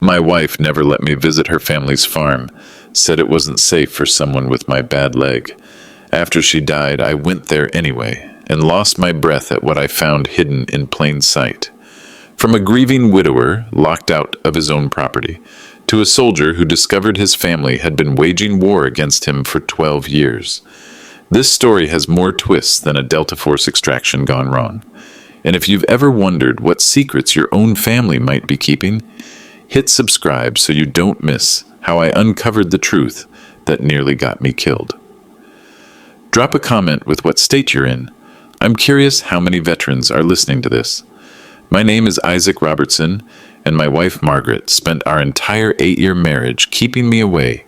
My wife never let me visit her family's farm, said it wasn't safe for someone with my bad leg. After she died, I went there anyway, and lost my breath at what I found hidden in plain sight. From a grieving widower locked out of his own property, to a soldier who discovered his family had been waging war against him for 12 years. This story has more twists than a Delta Force extraction gone wrong. And if you've ever wondered what secrets your own family might be keeping, hit subscribe so you don't miss how I uncovered the truth that nearly got me killed. Drop a comment with what state you're in. I'm curious how many veterans are listening to this. My name is Isaac Robertson, and my wife Margaret spent our entire 8-year marriage keeping me away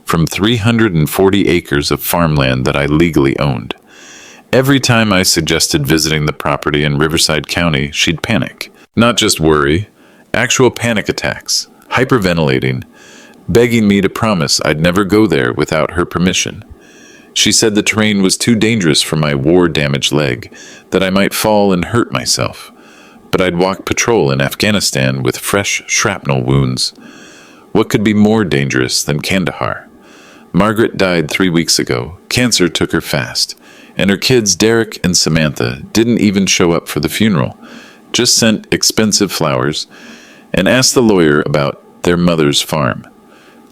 from 340 acres of farmland that I legally owned. Every time I suggested visiting the property in Riverside County, she'd panic. Not just worry, actual panic attacks, hyperventilating, begging me to promise I'd never go there without her permission. She said the terrain was too dangerous for my war-damaged leg, that I might fall and hurt myself. But I'd walk patrol in Afghanistan with fresh shrapnel wounds. What could be more dangerous than Kandahar? Margaret died 3 weeks ago. Cancer took her fast. And her kids, Derek and Samantha, didn't even show up for the funeral, just sent expensive flowers and asked the lawyer about their mother's farm.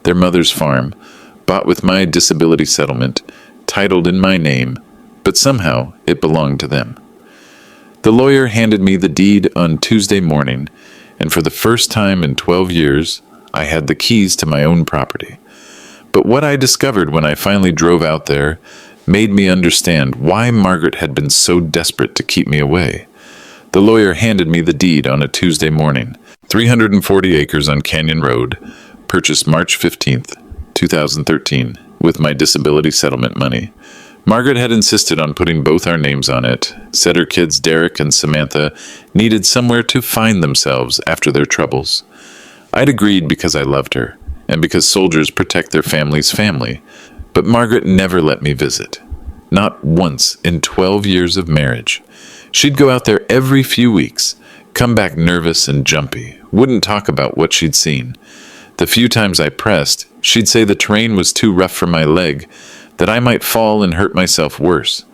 Their mother's farm, bought with my disability settlement, titled in my name, but somehow it belonged to them. The lawyer handed me the deed on Tuesday morning, and for the first time in 12 years, I had the keys to my own property. But what I discovered when I finally drove out there made me understand why Margaret had been so desperate to keep me away. The lawyer handed me the deed on a Tuesday morning. 340 acres on Canyon Road, purchased March 15th, 2013, with my disability settlement money. Margaret had insisted on putting both our names on it, said her kids Derek and Samantha needed somewhere to find themselves after their troubles. I'd agreed because I loved her, and because soldiers protect their family's family. But Margaret never let me visit. Not once in 12 years of marriage. She'd go out there every few weeks, come back nervous and jumpy, wouldn't talk about what she'd seen. The few times I pressed, she'd say the terrain was too rough for my leg, that I might fall and hurt myself worse.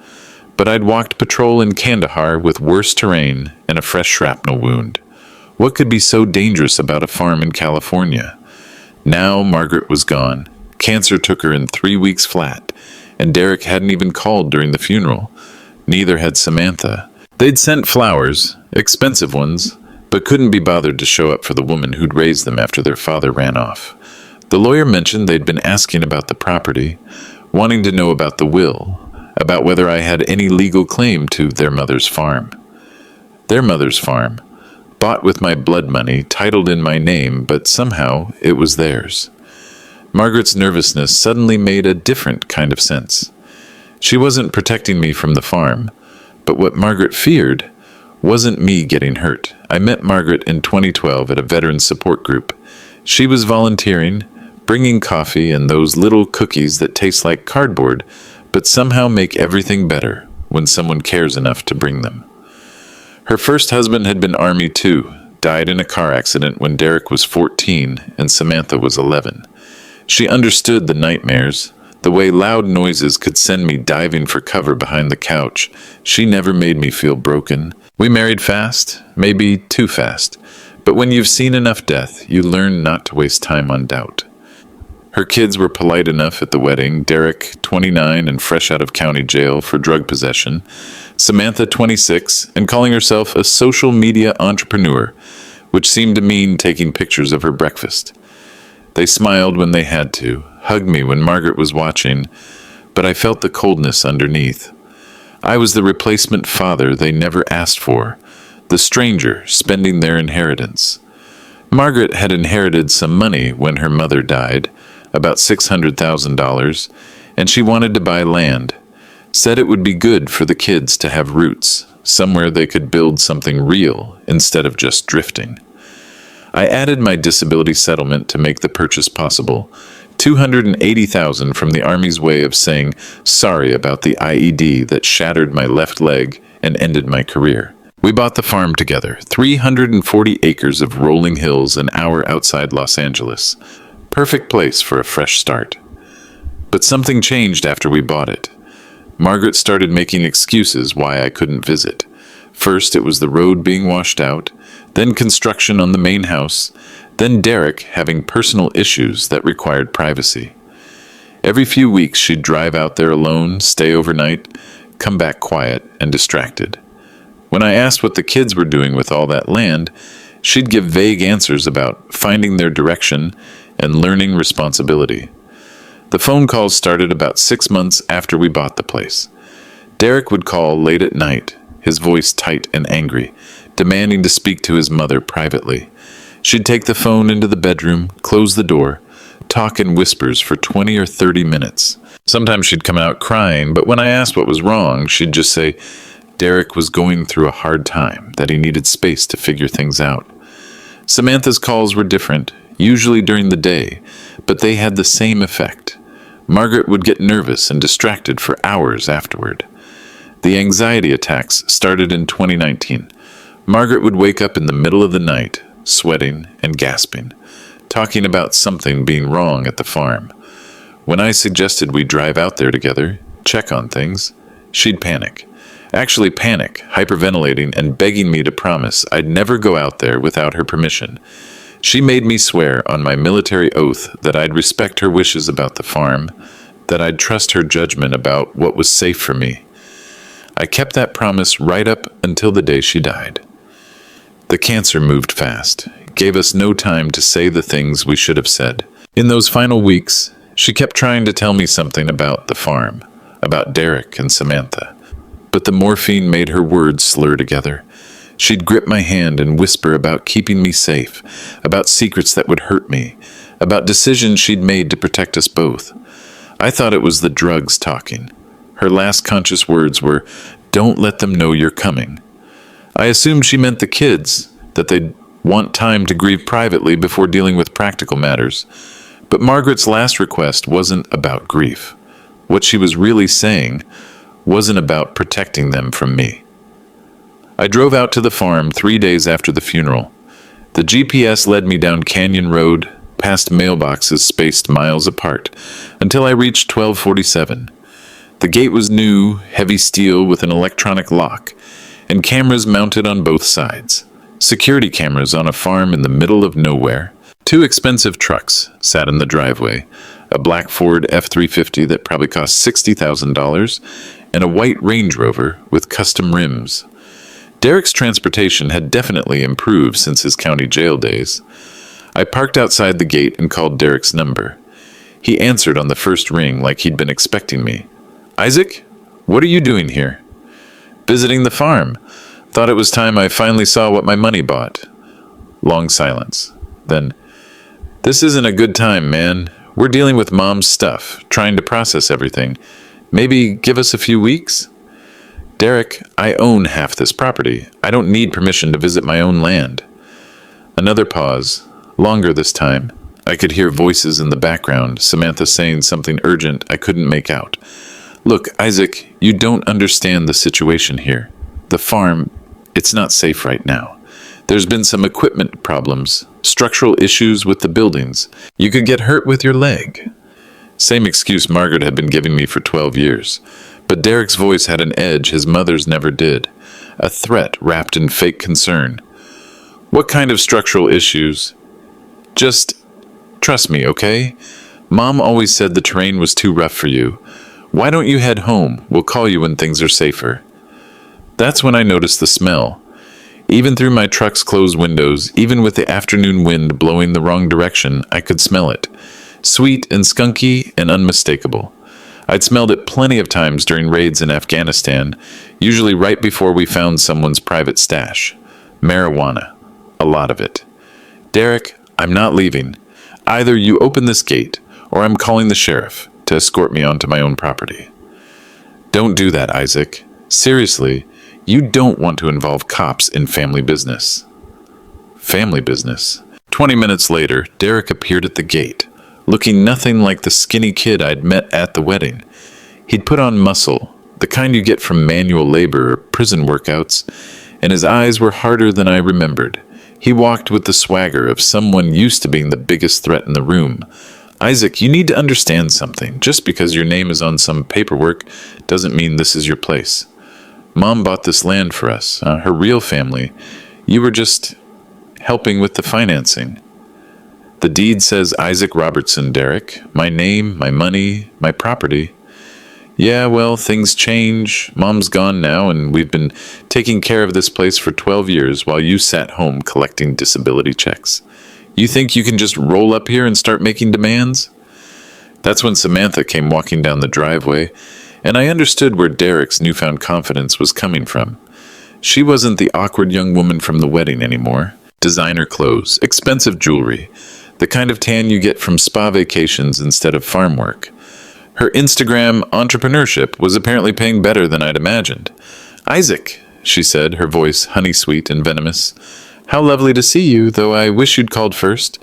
But I'd walked patrol in Kandahar with worse terrain and a fresh shrapnel wound. What could be so dangerous about a farm in California? Now Margaret was gone. Cancer took her in 3 weeks flat, and Derek hadn't even called during the funeral. Neither had Samantha. They'd sent flowers, expensive ones, but couldn't be bothered to show up for the woman who'd raised them after their father ran off. The lawyer mentioned they'd been asking about the property, wanting to know about the will, about whether I had any legal claim to their mother's farm. Their mother's farm, bought with my blood money, titled in my name, but somehow it was theirs. Margaret's nervousness suddenly made a different kind of sense. She wasn't protecting me from the farm, but what Margaret feared wasn't me getting hurt. I met Margaret in 2012 at a veterans support group. She was volunteering, bringing coffee and those little cookies that taste like cardboard, but somehow make everything better when someone cares enough to bring them. Her first husband had been Army too, died in a car accident when Derek was 14 and Samantha was 11. She understood the nightmares, the way loud noises could send me diving for cover behind the couch. She never made me feel broken. We married fast, maybe too fast, but when you've seen enough death, you learn not to waste time on doubt. Her kids were polite enough at the wedding, Derek, 29 and fresh out of county jail for drug possession, Samantha, 26, and calling herself a social media entrepreneur, which seemed to mean taking pictures of her breakfast. They smiled when they had to, hugged me when Margaret was watching, but I felt the coldness underneath. I was the replacement father they never asked for, the stranger spending their inheritance. Margaret had inherited some money when her mother died, about $600,000, and she wanted to buy land. Said it would be good for the kids to have roots, somewhere they could build something real instead of just drifting. I added my disability settlement to make the purchase possible, $280,000 from the Army's way of saying sorry about the IED that shattered my left leg and ended my career. We bought the farm together, 340 acres of rolling hills an hour outside Los Angeles. Perfect place for a fresh start. But something changed after we bought it. Margaret started making excuses why I couldn't visit. First, it was the road being washed out, then construction on the main house, then Derek having personal issues that required privacy. Every few weeks, she'd drive out there alone, stay overnight, come back quiet and distracted. When I asked what the kids were doing with all that land, she'd give vague answers about finding their direction and learning responsibility. The phone calls started about 6 months after we bought the place. Derek would call late at night, his voice tight and angry, demanding to speak to his mother privately. She'd take the phone into the bedroom, close the door, talk in whispers for 20 or 30 minutes. Sometimes she'd come out crying, but when I asked what was wrong, she'd just say Derek was going through a hard time, that he needed space to figure things out. Samantha's calls were different, usually during the day, but they had the same effect. Margaret would get nervous and distracted for hours afterward. The anxiety attacks started in 2019. Margaret would wake up in the middle of the night, sweating and gasping, talking about something being wrong at the farm. When I suggested we drive out there together, check on things, she'd panic. Actually panic, hyperventilating and begging me to promise I'd never go out there without her permission. She made me swear on my military oath that I'd respect her wishes about the farm, that I'd trust her judgment about what was safe for me. I kept that promise right up until the day she died. The cancer moved fast, gave us no time to say the things we should have said. In those final weeks, she kept trying to tell me something about the farm, about Derek and Samantha. But the morphine made her words slur together. She'd grip my hand and whisper about keeping me safe, about secrets that would hurt me, about decisions she'd made to protect us both. I thought it was the drugs talking. Her last conscious words were, "Don't let them know you're coming." I assumed she meant the kids, that they'd want time to grieve privately before dealing with practical matters. But Margaret's last request wasn't about grief. What she was really saying wasn't about protecting them from me. I drove out to the farm 3 days after the funeral. The GPS led me down Canyon Road, past mailboxes spaced miles apart, until I reached 1247. The gate was new, heavy steel with an electronic lock, and cameras mounted on both sides. Security cameras on a farm in the middle of nowhere. 2 expensive trucks sat in the driveway, a black Ford F-350 that probably cost $60,000, and a white Range Rover with custom rims. Derek's transportation had definitely improved since his county jail days. I parked outside the gate and called Derek's number. He answered on the first ring like he'd been expecting me. "Isaac, what are you doing here?" "Visiting the farm. Thought it was time I finally saw what my money bought." Long silence. Then, "This isn't a good time, man. We're dealing with Mom's stuff, trying to process everything. Maybe give us a few weeks?" "Derek, I own half this property. I don't need permission to visit my own land." Another pause, longer this time. I could hear voices in the background, Samantha saying something urgent I couldn't make out. "Look, Isaac, you don't understand the situation here. The farm, it's not safe right now. There's been some equipment problems, structural issues with the buildings. You could get hurt with your leg." Same excuse Margaret had been giving me for 12 years. But Derek's voice had an edge his mother's never did. A threat wrapped in fake concern. "What kind of structural issues?" "Just trust me, okay? Mom always said the terrain was too rough for you. Why don't you head home? We'll call you when things are safer." That's when I noticed the smell. Even through my truck's closed windows, even with the afternoon wind blowing the wrong direction, I could smell it. Sweet and skunky and unmistakable. I'd smelled it plenty of times during raids in Afghanistan, usually right before we found someone's private stash. Marijuana. A lot of it. "Derek, I'm not leaving. Either you open this gate, or I'm calling the sheriff to escort me onto my own property." "Don't do that, Isaac. Seriously, you don't want to involve cops in family business." Family business. 20 minutes later, Derek appeared at the gate, looking nothing like the skinny kid I'd met at the wedding. He'd put on muscle, the kind you get from manual labor or prison workouts, and his eyes were harder than I remembered. He walked with the swagger of someone used to being the biggest threat in the room. Isaac, you need to understand something. Just because your name is on some paperwork doesn't mean this is your place. Mom bought this land for us, her real family. You were just helping with the financing. The deed says Isaac Robertson, Derek. My name, my money, my property. Yeah, well, things change. Mom's gone now, and we've been taking care of this place for 12 years while you sat home collecting disability checks. You think you can just roll up here and start making demands? That's when Samantha came walking down the driveway, and I understood where Derek's newfound confidence was coming from. She wasn't the awkward young woman from the wedding anymore. Designer clothes, expensive jewelry, the kind of tan you get from spa vacations instead of farm work. Her Instagram entrepreneurship was apparently paying better than I'd imagined. Isaac, she said, her voice honey-sweet and venomous. How lovely to see you, though I wish you'd called first.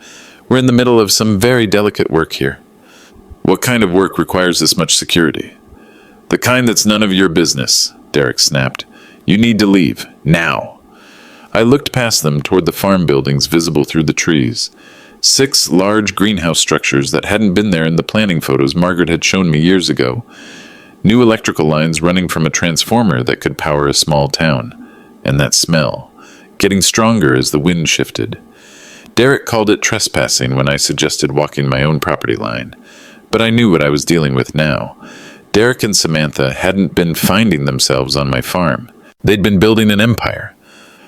We're in the middle of some very delicate work here. What kind of work requires this much security? The kind that's none of your business, Derek snapped. You need to leave, now. I looked past them toward the farm buildings visible through the trees. 6 large greenhouse structures that hadn't been there in the planning photos Margaret had shown me years ago. New electrical lines running from a transformer that could power a small town. And that smell, getting stronger as the wind shifted. Derek called it trespassing when I suggested walking my own property line. But I knew what I was dealing with now. Derek and Samantha hadn't been finding themselves on my farm. They'd been building an empire.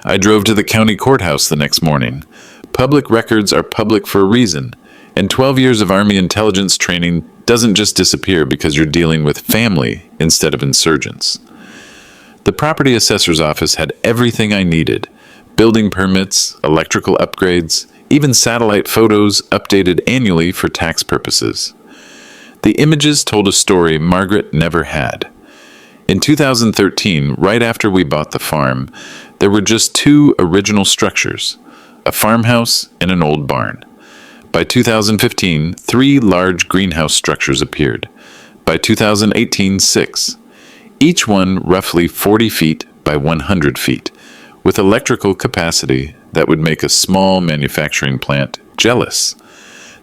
I drove to the county courthouse the next morning. Public records are public for a reason, and 12 years of Army intelligence training doesn't just disappear because you're dealing with family instead of insurgents. The property assessor's office had everything I needed: building permits, electrical upgrades, even satellite photos updated annually for tax purposes. The images told a story Margaret never had. In 2013, right after we bought the farm, there were just 2 original structures: a farmhouse and an old barn. By 2015, 3 large greenhouse structures appeared. By 2018, 6. Each one roughly 40 feet by 100 feet, with electrical capacity that would make a small manufacturing plant jealous.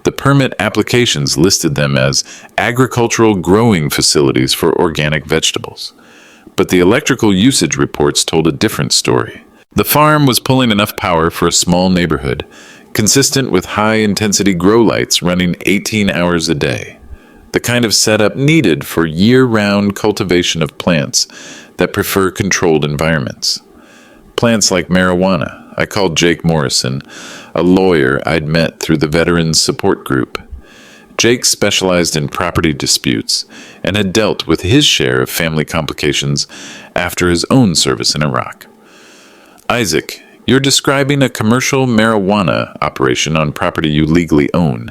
The permit applications listed them as agricultural growing facilities for organic vegetables. But the electrical usage reports told a different story. The farm was pulling enough power for a small neighborhood, consistent with high-intensity grow lights running 18 hours a day. The kind of setup needed for year-round cultivation of plants that prefer controlled environments. Plants like marijuana. I called Jake Morrison, a lawyer I'd met through the Veterans Support Group. Jake specialized in property disputes and had dealt with his share of family complications after his own service in Iraq. Isaac, you're describing a commercial marijuana operation on property you legally own.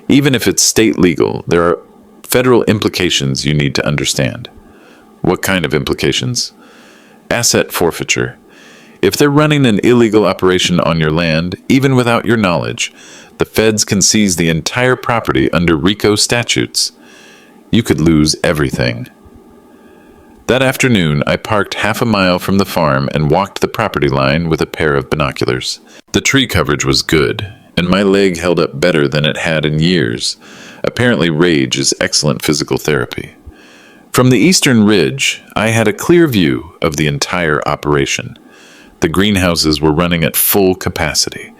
Even if it's state legal, there are federal implications you need to understand. What kind of implications? Asset forfeiture. If they're running an illegal operation on your land, even without your knowledge, the feds can seize the entire property under RICO statutes. You could lose everything. That afternoon, I parked half a mile from the farm and walked the property line with a pair of binoculars. The tree coverage was good, and my leg held up better than it had in years. Apparently, rage is excellent physical therapy. From the eastern ridge, I had a clear view of the entire operation. The greenhouses were running at full capacity.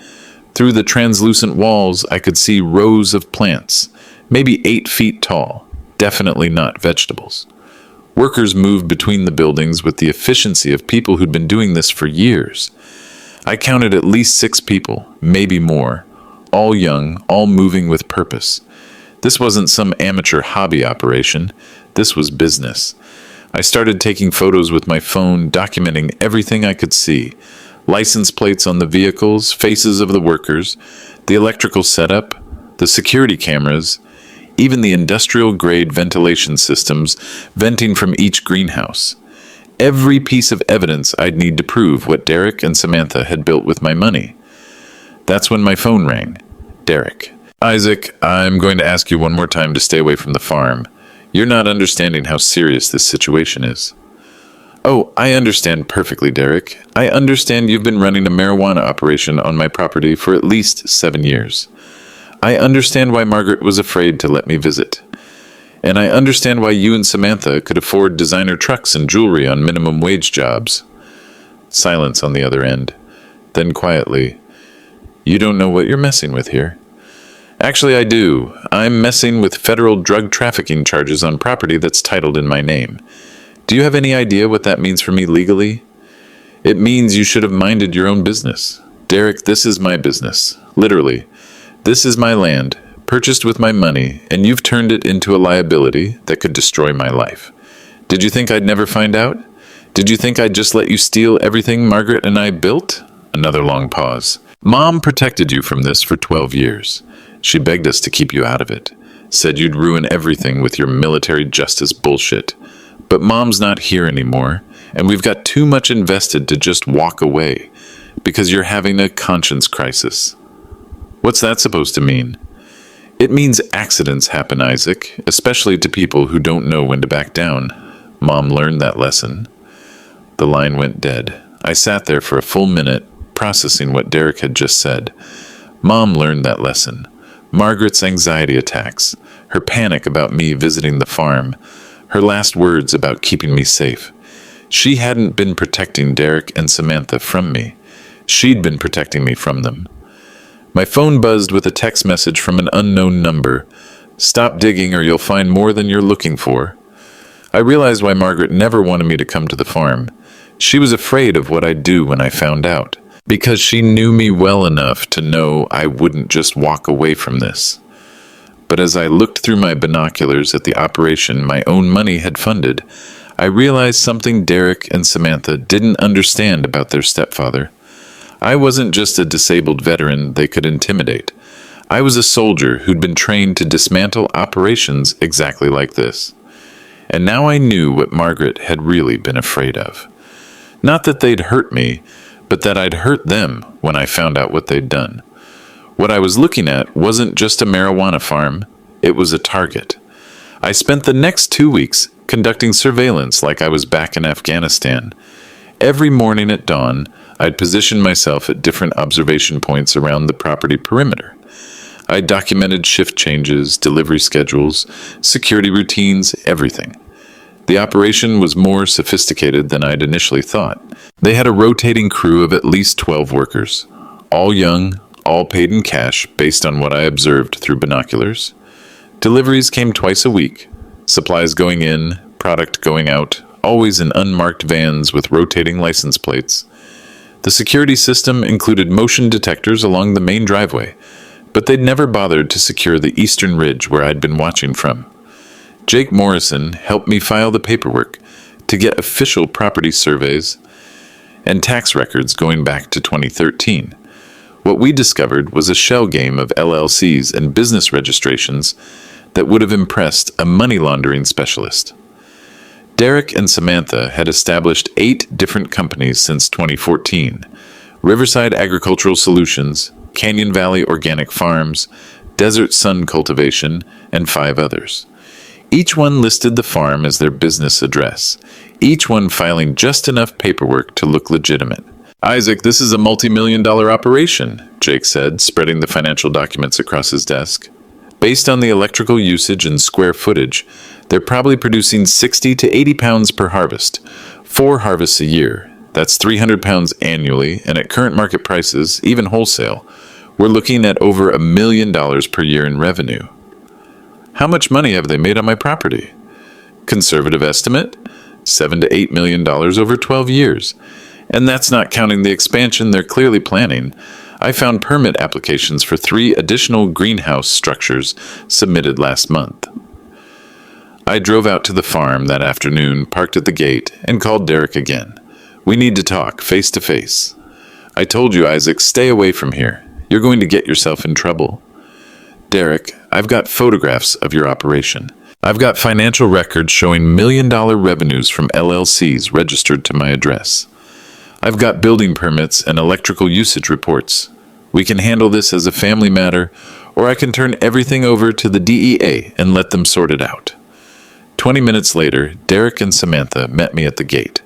Through the translucent walls, I could see rows of plants, maybe 8 feet tall, definitely not vegetables. Workers moved between the buildings with the efficiency of people who'd been doing this for years. I counted at least 6 people, maybe more, all young, all moving with purpose. This wasn't some amateur hobby operation. This was business. I started taking photos with my phone, documenting everything I could see. License plates on the vehicles, faces of the workers, the electrical setup, the security cameras, even the industrial-grade ventilation systems venting from each greenhouse. Every piece of evidence I'd need to prove what Derek and Samantha had built with my money. That's when my phone rang. Derek. Isaac, I'm going to ask you one more time to stay away from the farm. You're not understanding how serious this situation is. Oh, I understand perfectly, Derek. I understand you've been running a marijuana operation on my property for at least 7 years. I understand why Margaret was afraid to let me visit. And I understand why you and Samantha could afford designer trucks and jewelry on minimum wage jobs. Silence on the other end. Then quietly, you don't know what you're messing with here. Actually, I do. I'm messing with federal drug trafficking charges on property that's titled in my name. Do you have any idea what that means for me legally? It means you should have minded your own business. Derek, this is my business. Literally. This is my land, purchased with my money, and you've turned it into a liability that could destroy my life. Did you think I'd never find out? Did you think I'd just let you steal everything Margaret and I built? Another long pause. Mom protected you from this for 12 years. She begged us to keep you out of it. Said you'd ruin everything with your military justice bullshit. But Mom's not here anymore, and we've got too much invested to just walk away, because you're having a conscience crisis. What's that supposed to mean? It means accidents happen, Isaac, especially to people who don't know when to back down. Mom learned that lesson. The line went dead. I sat there for a full minute, processing what Derek had just said. Mom learned that lesson. Margaret's anxiety attacks, her panic about me visiting the farm, her last words about keeping me safe. She hadn't been protecting Derek and Samantha from me. She'd been protecting me from them. My phone buzzed with a text message from an unknown number. Stop digging or you'll find more than you're looking for. I realized why Margaret never wanted me to come to the farm. She was afraid of what I'd do when I found out, because she knew me well enough to know I wouldn't just walk away from this. But as I looked through my binoculars at the operation my own money had funded, I realized something Derek and Samantha didn't understand about their stepfather. I wasn't just a disabled veteran they could intimidate. I was a soldier who'd been trained to dismantle operations exactly like this. And now I knew what Margaret had really been afraid of. Not that they'd hurt me, but that I'd hurt them when I found out what they'd done. What I was looking at wasn't just a marijuana farm, it was a target. I spent the next 2 weeks conducting surveillance like I was back in Afghanistan. Every morning at dawn, I'd position myself at different observation points around the property perimeter. I documented shift changes, delivery schedules, security routines, everything. The operation was more sophisticated than I'd initially thought. They had a rotating crew of at least 12 workers, all young, all paid in cash based on what I observed through binoculars. Deliveries came twice a week, supplies going in, product going out, always in unmarked vans with rotating license plates. The security system included motion detectors along the main driveway, but they'd never bothered to secure the eastern ridge where I'd been watching from. Jake Morrison helped me file the paperwork to get official property surveys and tax records going back to 2013. What we discovered was a shell game of LLCs and business registrations that would have impressed a money laundering specialist. Derek and Samantha had established 8 different companies since 2014: Riverside Agricultural Solutions, Canyon Valley Organic Farms, Desert Sun Cultivation, and 5 others. Each one listed the farm as their business address, each one filing just enough paperwork to look legitimate. Isaac, this is a multi-million-dollar operation, Jake said, spreading the financial documents across his desk. Based on the electrical usage and square footage, they're probably producing 60 to 80 pounds per harvest, 4 harvests a year. That's 300 pounds annually, and at current market prices, even wholesale, we're looking at over $1 million per year in revenue. How much money have they made on my property? Conservative estimate, $7 to $8 million over 12 years. And that's not counting the expansion they're clearly planning. I found permit applications for 3 additional greenhouse structures submitted last month. I drove out to the farm that afternoon, parked at the gate, and called Derek again. We need to talk, face to face. I told you, Isaac, stay away from here. You're going to get yourself in trouble. Derek, I've got photographs of your operation. I've got financial records showing $1 million revenues from LLCs registered to my address. I've got building permits and electrical usage reports. We can handle this as a family matter, or I can turn everything over to the DEA and let them sort it out. 20 minutes later, Derek and Samantha met me at the gate.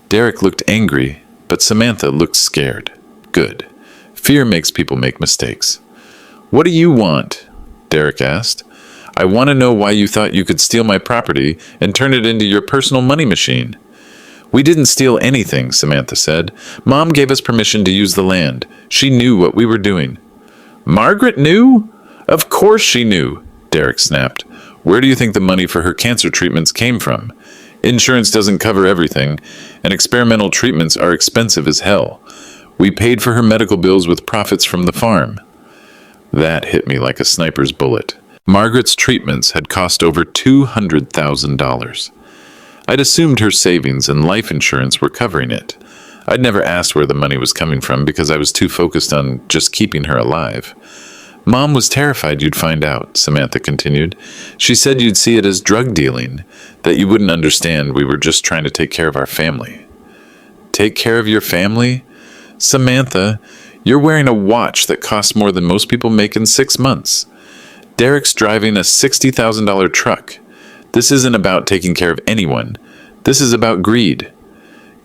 Derek looked angry, but Samantha looked scared. Good. Fear makes people make mistakes. What do you want? Derek asked. I want to know why you thought you could steal my property and turn it into your personal money machine. We didn't steal anything, Samantha said. Mom gave us permission to use the land. She knew what we were doing. Margaret knew? Of course she knew, Derek snapped. Where do you think the money for her cancer treatments came from? Insurance doesn't cover everything, and experimental treatments are expensive as hell. We paid for her medical bills with profits from the farm. That hit me like a sniper's bullet. Margaret's treatments had cost over $200,000. I'd assumed her savings and life insurance were covering it. I'd never asked where the money was coming from because I was too focused on just keeping her alive. Mom was terrified you'd find out, Samantha continued. She said you'd see it as drug dealing, that you wouldn't understand we were just trying to take care of our family. Take care of your family? Samantha, you're wearing a watch that costs more than most people make in 6 months. Derek's driving a $60,000 truck. This isn't about taking care of anyone. This is about greed.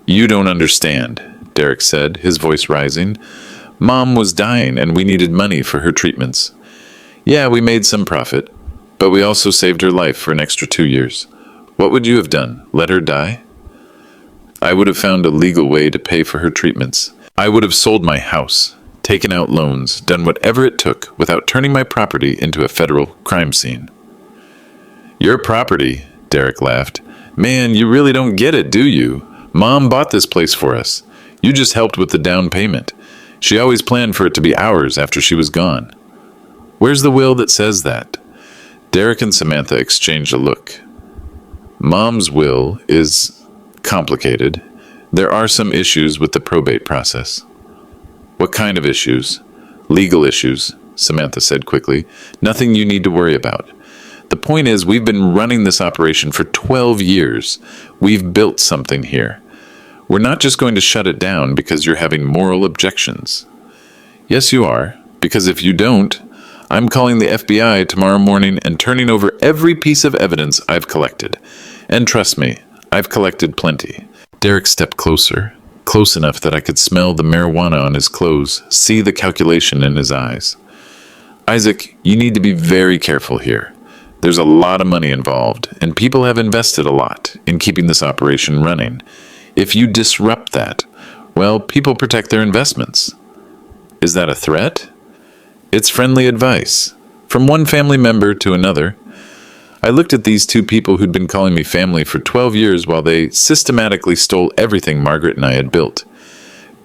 You don't understand, Derek said, his voice rising. Mom was dying and we needed money for her treatments. Yeah, we made some profit, but we also saved her life for an extra 2 years. What would you have done? Let her die? I would have found a legal way to pay for her treatments. I would have sold my house, taken out loans, done whatever it took without turning my property into a federal crime scene. Your property, Derek laughed. Man, you really don't get it, do you? Mom bought this place for us. You just helped with the down payment. She always planned for it to be ours after she was gone. Where's the will that says that? Derek and Samantha exchanged a look. Mom's will is complicated. There are some issues with the probate process. What kind of issues? Legal issues, Samantha said quickly. Nothing you need to worry about. The point is, we've been running this operation for 12 years. We've built something here. We're not just going to shut it down because you're having moral objections. Yes, you are, because if you don't, I'm calling the FBI tomorrow morning and turning over every piece of evidence I've collected. And trust me, I've collected plenty. Derek stepped closer, close enough that I could smell the marijuana on his clothes, see the calculation in his eyes. Isaac, you need to be very careful here. There's a lot of money involved, and people have invested a lot in keeping this operation running. If you disrupt that, well, people protect their investments. Is that a threat? It's friendly advice, from one family member to another. I looked at these two people who'd been calling me family for 12 years while they systematically stole everything Margaret and I had built.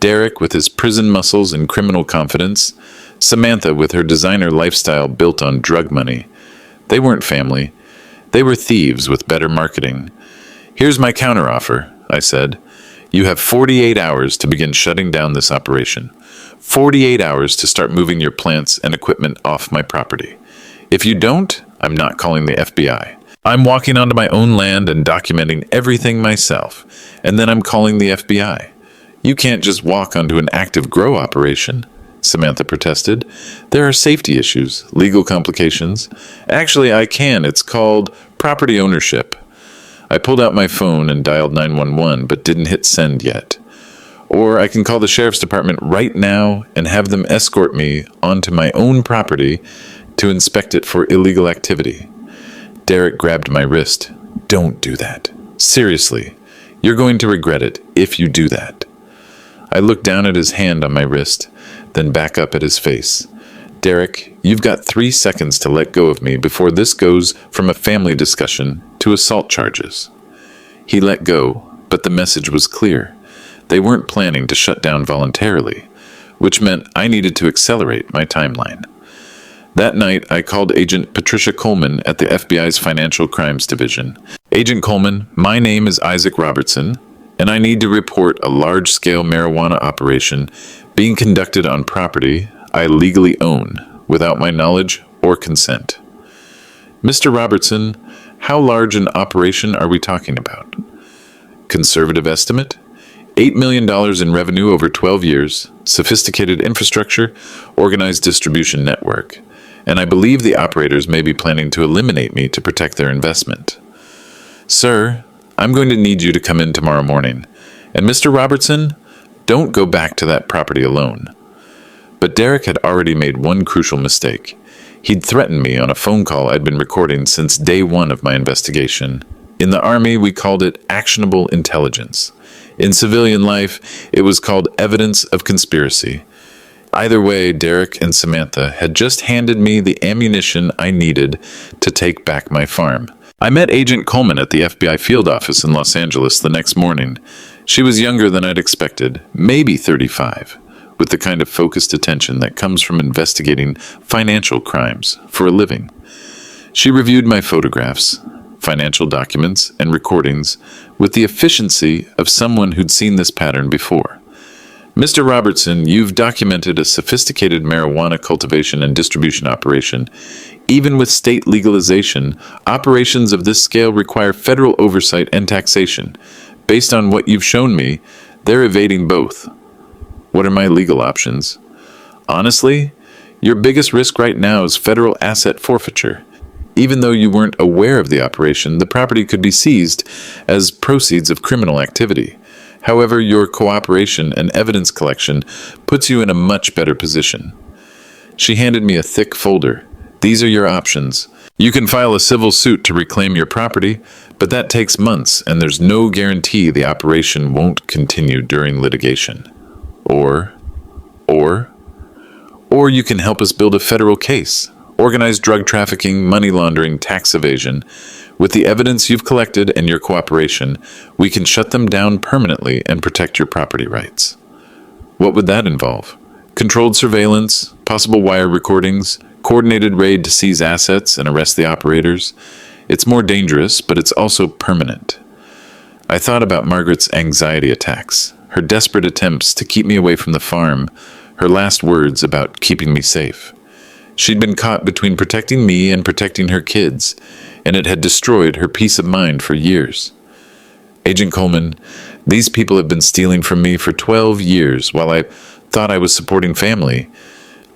Derek with his prison muscles and criminal confidence, Samantha with her designer lifestyle built on drug money. They weren't family. They were thieves with better marketing. Here's my counteroffer, I said. You have 48 hours to begin shutting down this operation. 48 hours to start moving your plants and equipment off my property. If you don't, I'm not calling the FBI. I'm walking onto my own land and documenting everything myself, and then I'm calling the FBI. You can't just walk onto an active grow operation, Samantha protested. There are safety issues, legal complications. Actually, I can. It's called property ownership. I pulled out my phone and dialed 911, but didn't hit send yet. Or I can call the sheriff's department right now and have them escort me onto my own property to inspect it for illegal activity. Derek grabbed my wrist. Don't do that. Seriously, you're going to regret it if you do that. I looked down at his hand on my wrist, then back up at his face. Derek, you've got 3 seconds to let go of me before this goes from a family discussion to assault charges. He let go, but the message was clear. They weren't planning to shut down voluntarily, which meant I needed to accelerate my timeline. That night, I called Agent Patricia Coleman at the FBI's Financial Crimes Division. Agent Coleman, my name is Isaac Robertson, and I need to report a large-scale marijuana operation being conducted on property I legally own without my knowledge or consent. Mr. Robertson, how large an operation are we talking about? Conservative estimate? $8 million in revenue over 12 years, sophisticated infrastructure, organized distribution network. And I believe the operators may be planning to eliminate me to protect their investment. Sir, I'm going to need you to come in tomorrow morning And Mr. Robertson, don't go back to that property alone. But Derek had already made one crucial mistake. He'd threatened me on a phone call I'd been recording since day one of my investigation. In the Army, we called it actionable intelligence. In civilian life, it was called evidence of conspiracy. Either way, Derek and Samantha had just handed me the ammunition I needed to take back my farm. I met Agent Coleman at the FBI field office in Los Angeles the next morning. She was younger than I'd expected, maybe 35, with the kind of focused attention that comes from investigating financial crimes for a living. She reviewed my photographs, financial documents, and recordings with the efficiency of someone who'd seen this pattern before. Mr. Robertson, you've documented a sophisticated marijuana cultivation and distribution operation. Even with state legalization, operations of this scale require federal oversight and taxation. Based on what you've shown me, they're evading both. What are my legal options? Honestly, your biggest risk right now is federal asset forfeiture. Even though you weren't aware of the operation, the property could be seized as proceeds of criminal activity. However, your cooperation and evidence collection puts you in a much better position. She handed me a thick folder. These are your options. You can file a civil suit to reclaim your property, but that takes months, and there's no guarantee the operation won't continue during litigation. Or you can help us build a federal case. Organized drug trafficking, money laundering, tax evasion. With the evidence you've collected and your cooperation, we can shut them down permanently and protect your property rights. What would that involve? Controlled surveillance, possible wire recordings, coordinated raid to seize assets and arrest the operators. It's more dangerous, but it's also permanent. I thought about Margaret's anxiety attacks, her desperate attempts to keep me away from the farm, her last words about keeping me safe. She'd been caught between protecting me and protecting her kids, and it had destroyed her peace of mind for years. Agent Coleman, these people have been stealing from me for 12 years while I thought I was supporting family.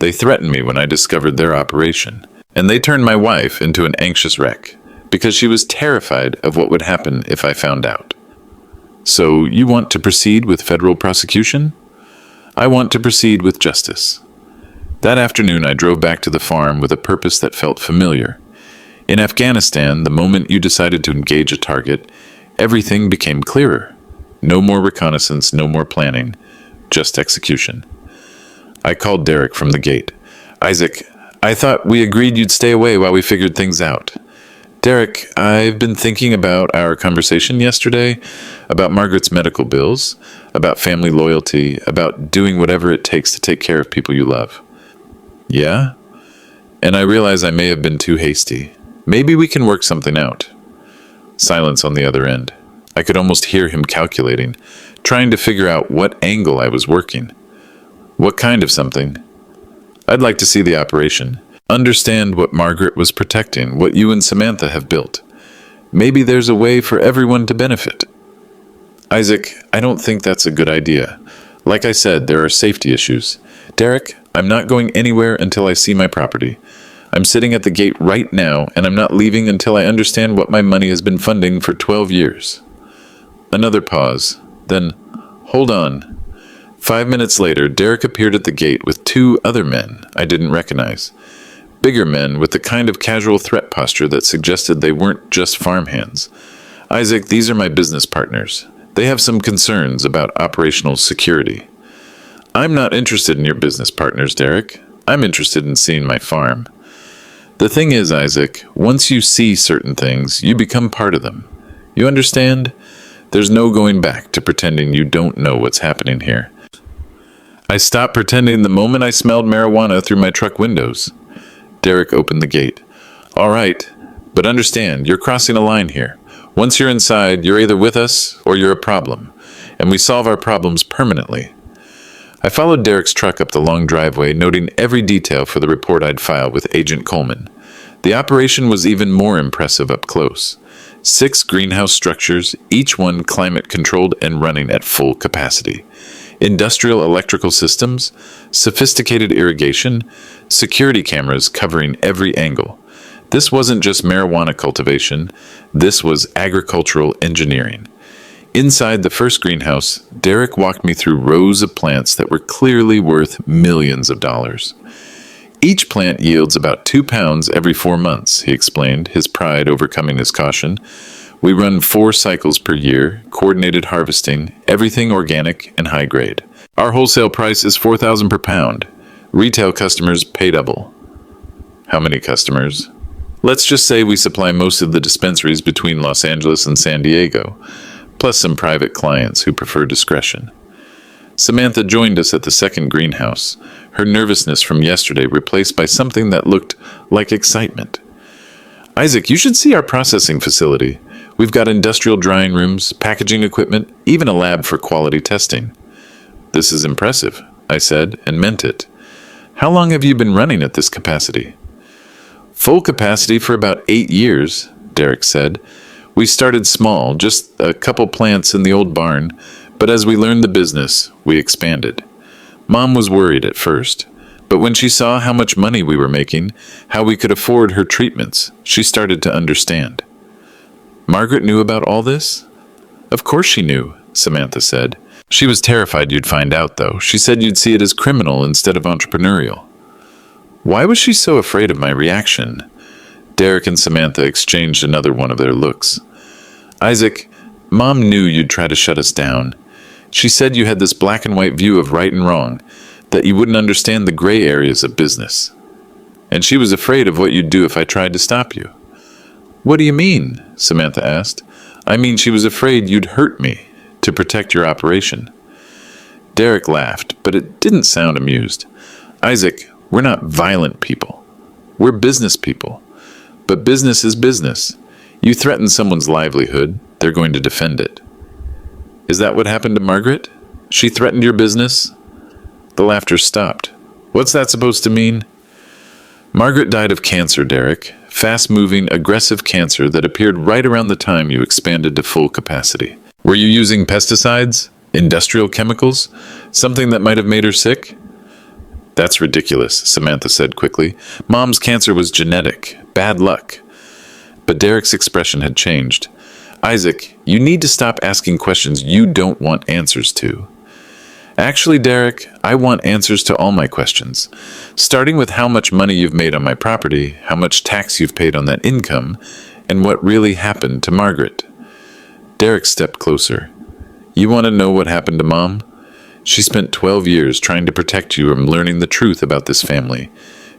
They threatened me when I discovered their operation, and they turned my wife into an anxious wreck because she was terrified of what would happen if I found out. So you want to proceed with federal prosecution? I want to proceed with justice. That afternoon, I drove back to the farm with a purpose that felt familiar. In Afghanistan, the moment you decided to engage a target, everything became clearer. No more reconnaissance, no more planning, just execution. I called Derek from the gate. Isaac, I thought we agreed you'd stay away while we figured things out. Derek, I've been thinking about our conversation yesterday, about Margaret's medical bills, about family loyalty, about doing whatever it takes to take care of people you love. Yeah? And I realize I may have been too hasty. Maybe we can work something out. Silence on the other end. I could almost hear him calculating, trying to figure out what angle I was working. What kind of something? I'd like to see the operation. Understand what Margaret was protecting, what you and Samantha have built. Maybe there's a way for everyone to benefit. Isaac, I don't think that's a good idea. Like I said, there are safety issues. Derek, I'm not going anywhere until I see my property. I'm sitting at the gate right now, and I'm not leaving until I understand what my money has been funding for 12 years. Another pause. Then, hold on. 5 minutes later, Derek appeared at the gate with 2 other men I didn't recognize. Bigger men with the kind of casual threat posture that suggested they weren't just farmhands. Isaac, these are my business partners. They have some concerns about operational security. I'm not interested in your business partners, Derek. I'm interested in seeing my farm. The thing is, Isaac, once you see certain things, you become part of them. You understand? There's no going back to pretending you don't know what's happening here. I stopped pretending the moment I smelled marijuana through my truck windows. Derek opened the gate. All right, but understand, you're crossing a line here. Once you're inside, you're either with us or you're a problem, and we solve our problems permanently. I followed Derek's truck up the long driveway, noting every detail for the report I'd filed with Agent Coleman. The operation was even more impressive up close. 6 greenhouse structures, each one climate-controlled and running at full capacity. Industrial electrical systems, sophisticated irrigation, security cameras covering every angle. This wasn't just marijuana cultivation, this was agricultural engineering. Inside the first greenhouse, Derek walked me through rows of plants that were clearly worth millions of dollars. Each plant yields about 2 pounds every 4 months, he explained, his pride overcoming his caution. We run 4 cycles per year, coordinated harvesting, everything organic and high grade. Our wholesale price is $4,000 per pound. Retail customers pay double. How many customers? Let's just say we supply most of the dispensaries between Los Angeles and San Diego, plus some private clients who prefer discretion. Samantha joined us at the second greenhouse, her nervousness from yesterday replaced by something that looked like excitement. Isaac, you should see our processing facility. We've got industrial drying rooms, packaging equipment, even a lab for quality testing. This is impressive, I said, and meant it. How long have you been running at this capacity? Full capacity for about 8 years, Derek said. We started small, just a couple plants in the old barn, but as we learned the business, we expanded. Mom was worried at first, but when she saw how much money we were making, how we could afford her treatments, she started to understand. Margaret knew about all this? Of course she knew, Samantha said. She was terrified you'd find out, though. She said you'd see it as criminal instead of entrepreneurial. Why was she so afraid of my reaction? Derek and Samantha exchanged another one of their looks. Isaac, Mom knew you'd try to shut us down. She said you had this black and white view of right and wrong, that you wouldn't understand the gray areas of business. And she was afraid of what you'd do if I tried to stop you. What do you mean? Samantha asked. I mean, she was afraid you'd hurt me to protect your operation. Derek laughed, but it didn't sound amused. Isaac, we're not violent people. We're business people. But business is business. You threaten someone's livelihood, they're going to defend it. Is that what happened to Margaret? She threatened your business? The laughter stopped. What's that supposed to mean? Margaret died of cancer, Derek. Fast-moving, aggressive cancer that appeared right around the time you expanded to full capacity. Were you using pesticides? Industrial chemicals? Something that might have made her sick? That's ridiculous, Samantha said quickly. Mom's cancer was genetic. Bad luck. But Derek's expression had changed. Isaac, you need to stop asking questions you don't want answers to. Actually, Derek, I want answers to all my questions, starting with how much money you've made on my property, how much tax you've paid on that income, and what really happened to Margaret. Derek stepped closer. You want to know what happened to Mom? She spent 12 years trying to protect you from learning the truth about this family.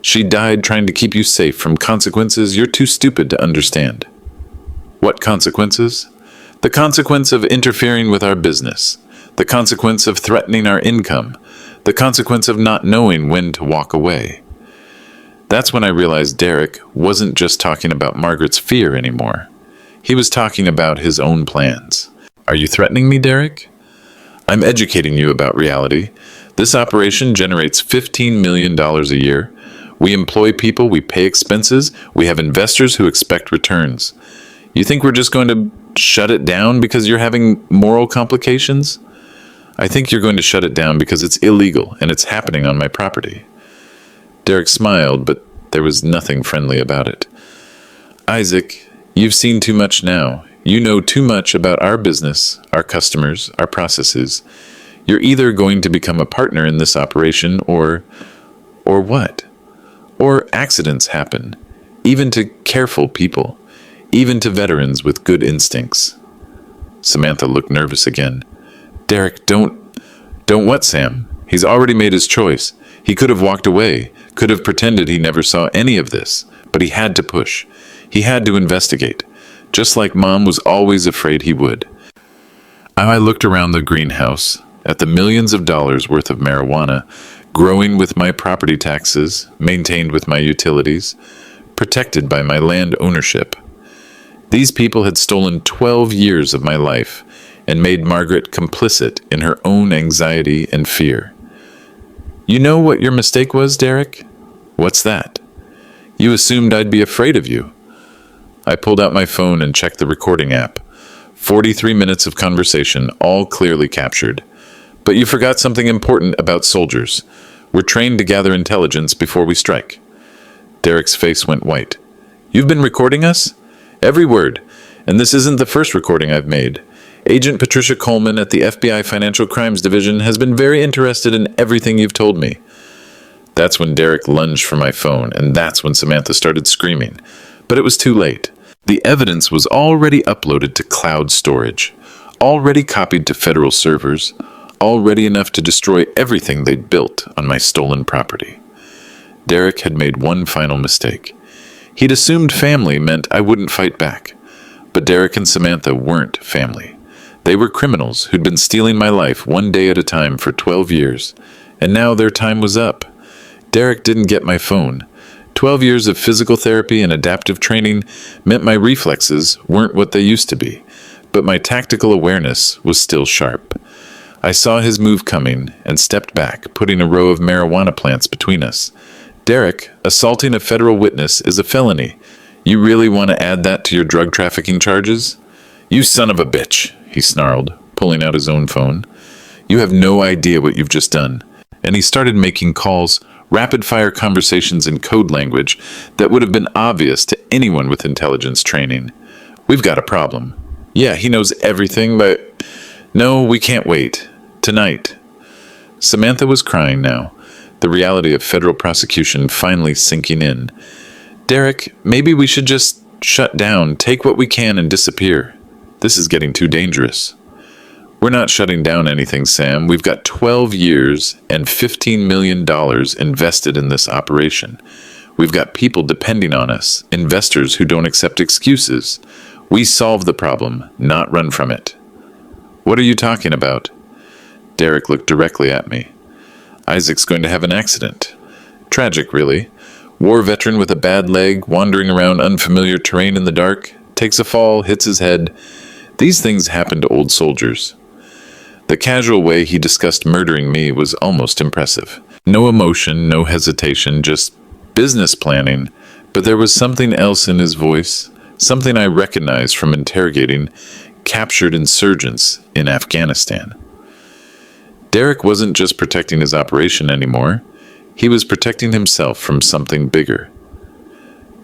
She died trying to keep you safe from consequences you're too stupid to understand. What consequences? The consequence of interfering with our business. The consequence of threatening our income. The consequence of not knowing when to walk away. That's when I realized Derek wasn't just talking about Margaret's fear anymore. He was talking about his own plans. Are you threatening me, Derek? I'm educating you about reality. This operation generates $15 million a year. We employ people, we pay expenses, we have investors who expect returns. You think we're just going to shut it down because you're having moral complications? I think you're going to shut it down because it's illegal and it's happening on my property. Derek smiled, but there was nothing friendly about it. Isaac, you've seen too much now. You know too much about our business, our customers, our processes. You're either going to become a partner in this operation or what? Or accidents happen, even to careful people, even to veterans with good instincts. Samantha looked nervous again. Derek, don't what, Sam? He's already made his choice. He could have walked away, could have pretended he never saw any of this, but he had to push. He had to investigate, just like Mom was always afraid he would. I looked around the greenhouse, at the millions of dollars worth of marijuana, growing with my property taxes, maintained with my utilities, protected by my land ownership. These people had stolen 12 years of my life and made Margaret complicit in her own anxiety and fear. You know what your mistake was, Derek? What's that? You assumed I'd be afraid of you. I pulled out my phone and checked the recording app. 43 minutes of conversation, all clearly captured. But you forgot something important about soldiers. We're trained to gather intelligence before we strike. Derek's face went white. You've been recording us? Every word. And this isn't the first recording I've made. Agent Patricia Coleman at the FBI Financial Crimes Division has been very interested in everything you've told me." That's when Derek lunged for my phone, and that's when Samantha started screaming. But it was too late. The evidence was already uploaded to cloud storage, already copied to federal servers, already enough to destroy everything they'd built on my stolen property. Derek had made one final mistake. He'd assumed family meant I wouldn't fight back. But Derek and Samantha weren't family. They were criminals who'd been stealing my life one day at a time for 12 years, and now their time was up. Derek didn't get my phone. 12 years of physical therapy and adaptive training meant my reflexes weren't what they used to be, but my tactical awareness was still sharp. I saw his move coming and stepped back, putting a row of marijuana plants between us. "Derek, assaulting a federal witness is a felony. You really want to add that to your drug trafficking charges?" "You son of a bitch," he snarled, pulling out his own phone. "You have no idea what you've just done." And he started making calls, rapid-fire conversations in code language that would have been obvious to anyone with intelligence training. "We've got a problem." "Yeah, he knows everything, but..." "No, we can't wait. Tonight." Samantha was crying now, the reality of federal prosecution finally sinking in. "Derek, maybe we should just shut down, take what we can and disappear. This is getting too dangerous." "We're not shutting down anything, Sam. We've got 12 years and $15 million invested in this operation. We've got people depending on us, investors who don't accept excuses. We solve the problem, not run from it." "What are you talking about?" Derek looked directly at me. "Isaac's going to have an accident. Tragic, really. War veteran with a bad leg, wandering around unfamiliar terrain in the dark, takes a fall, hits his head. These things happen to old soldiers." The casual way he discussed murdering me was almost impressive. No emotion, no hesitation, just business planning. But there was something else in his voice, something I recognized from interrogating captured insurgents in Afghanistan. Derek wasn't just protecting his operation anymore. He was protecting himself from something bigger.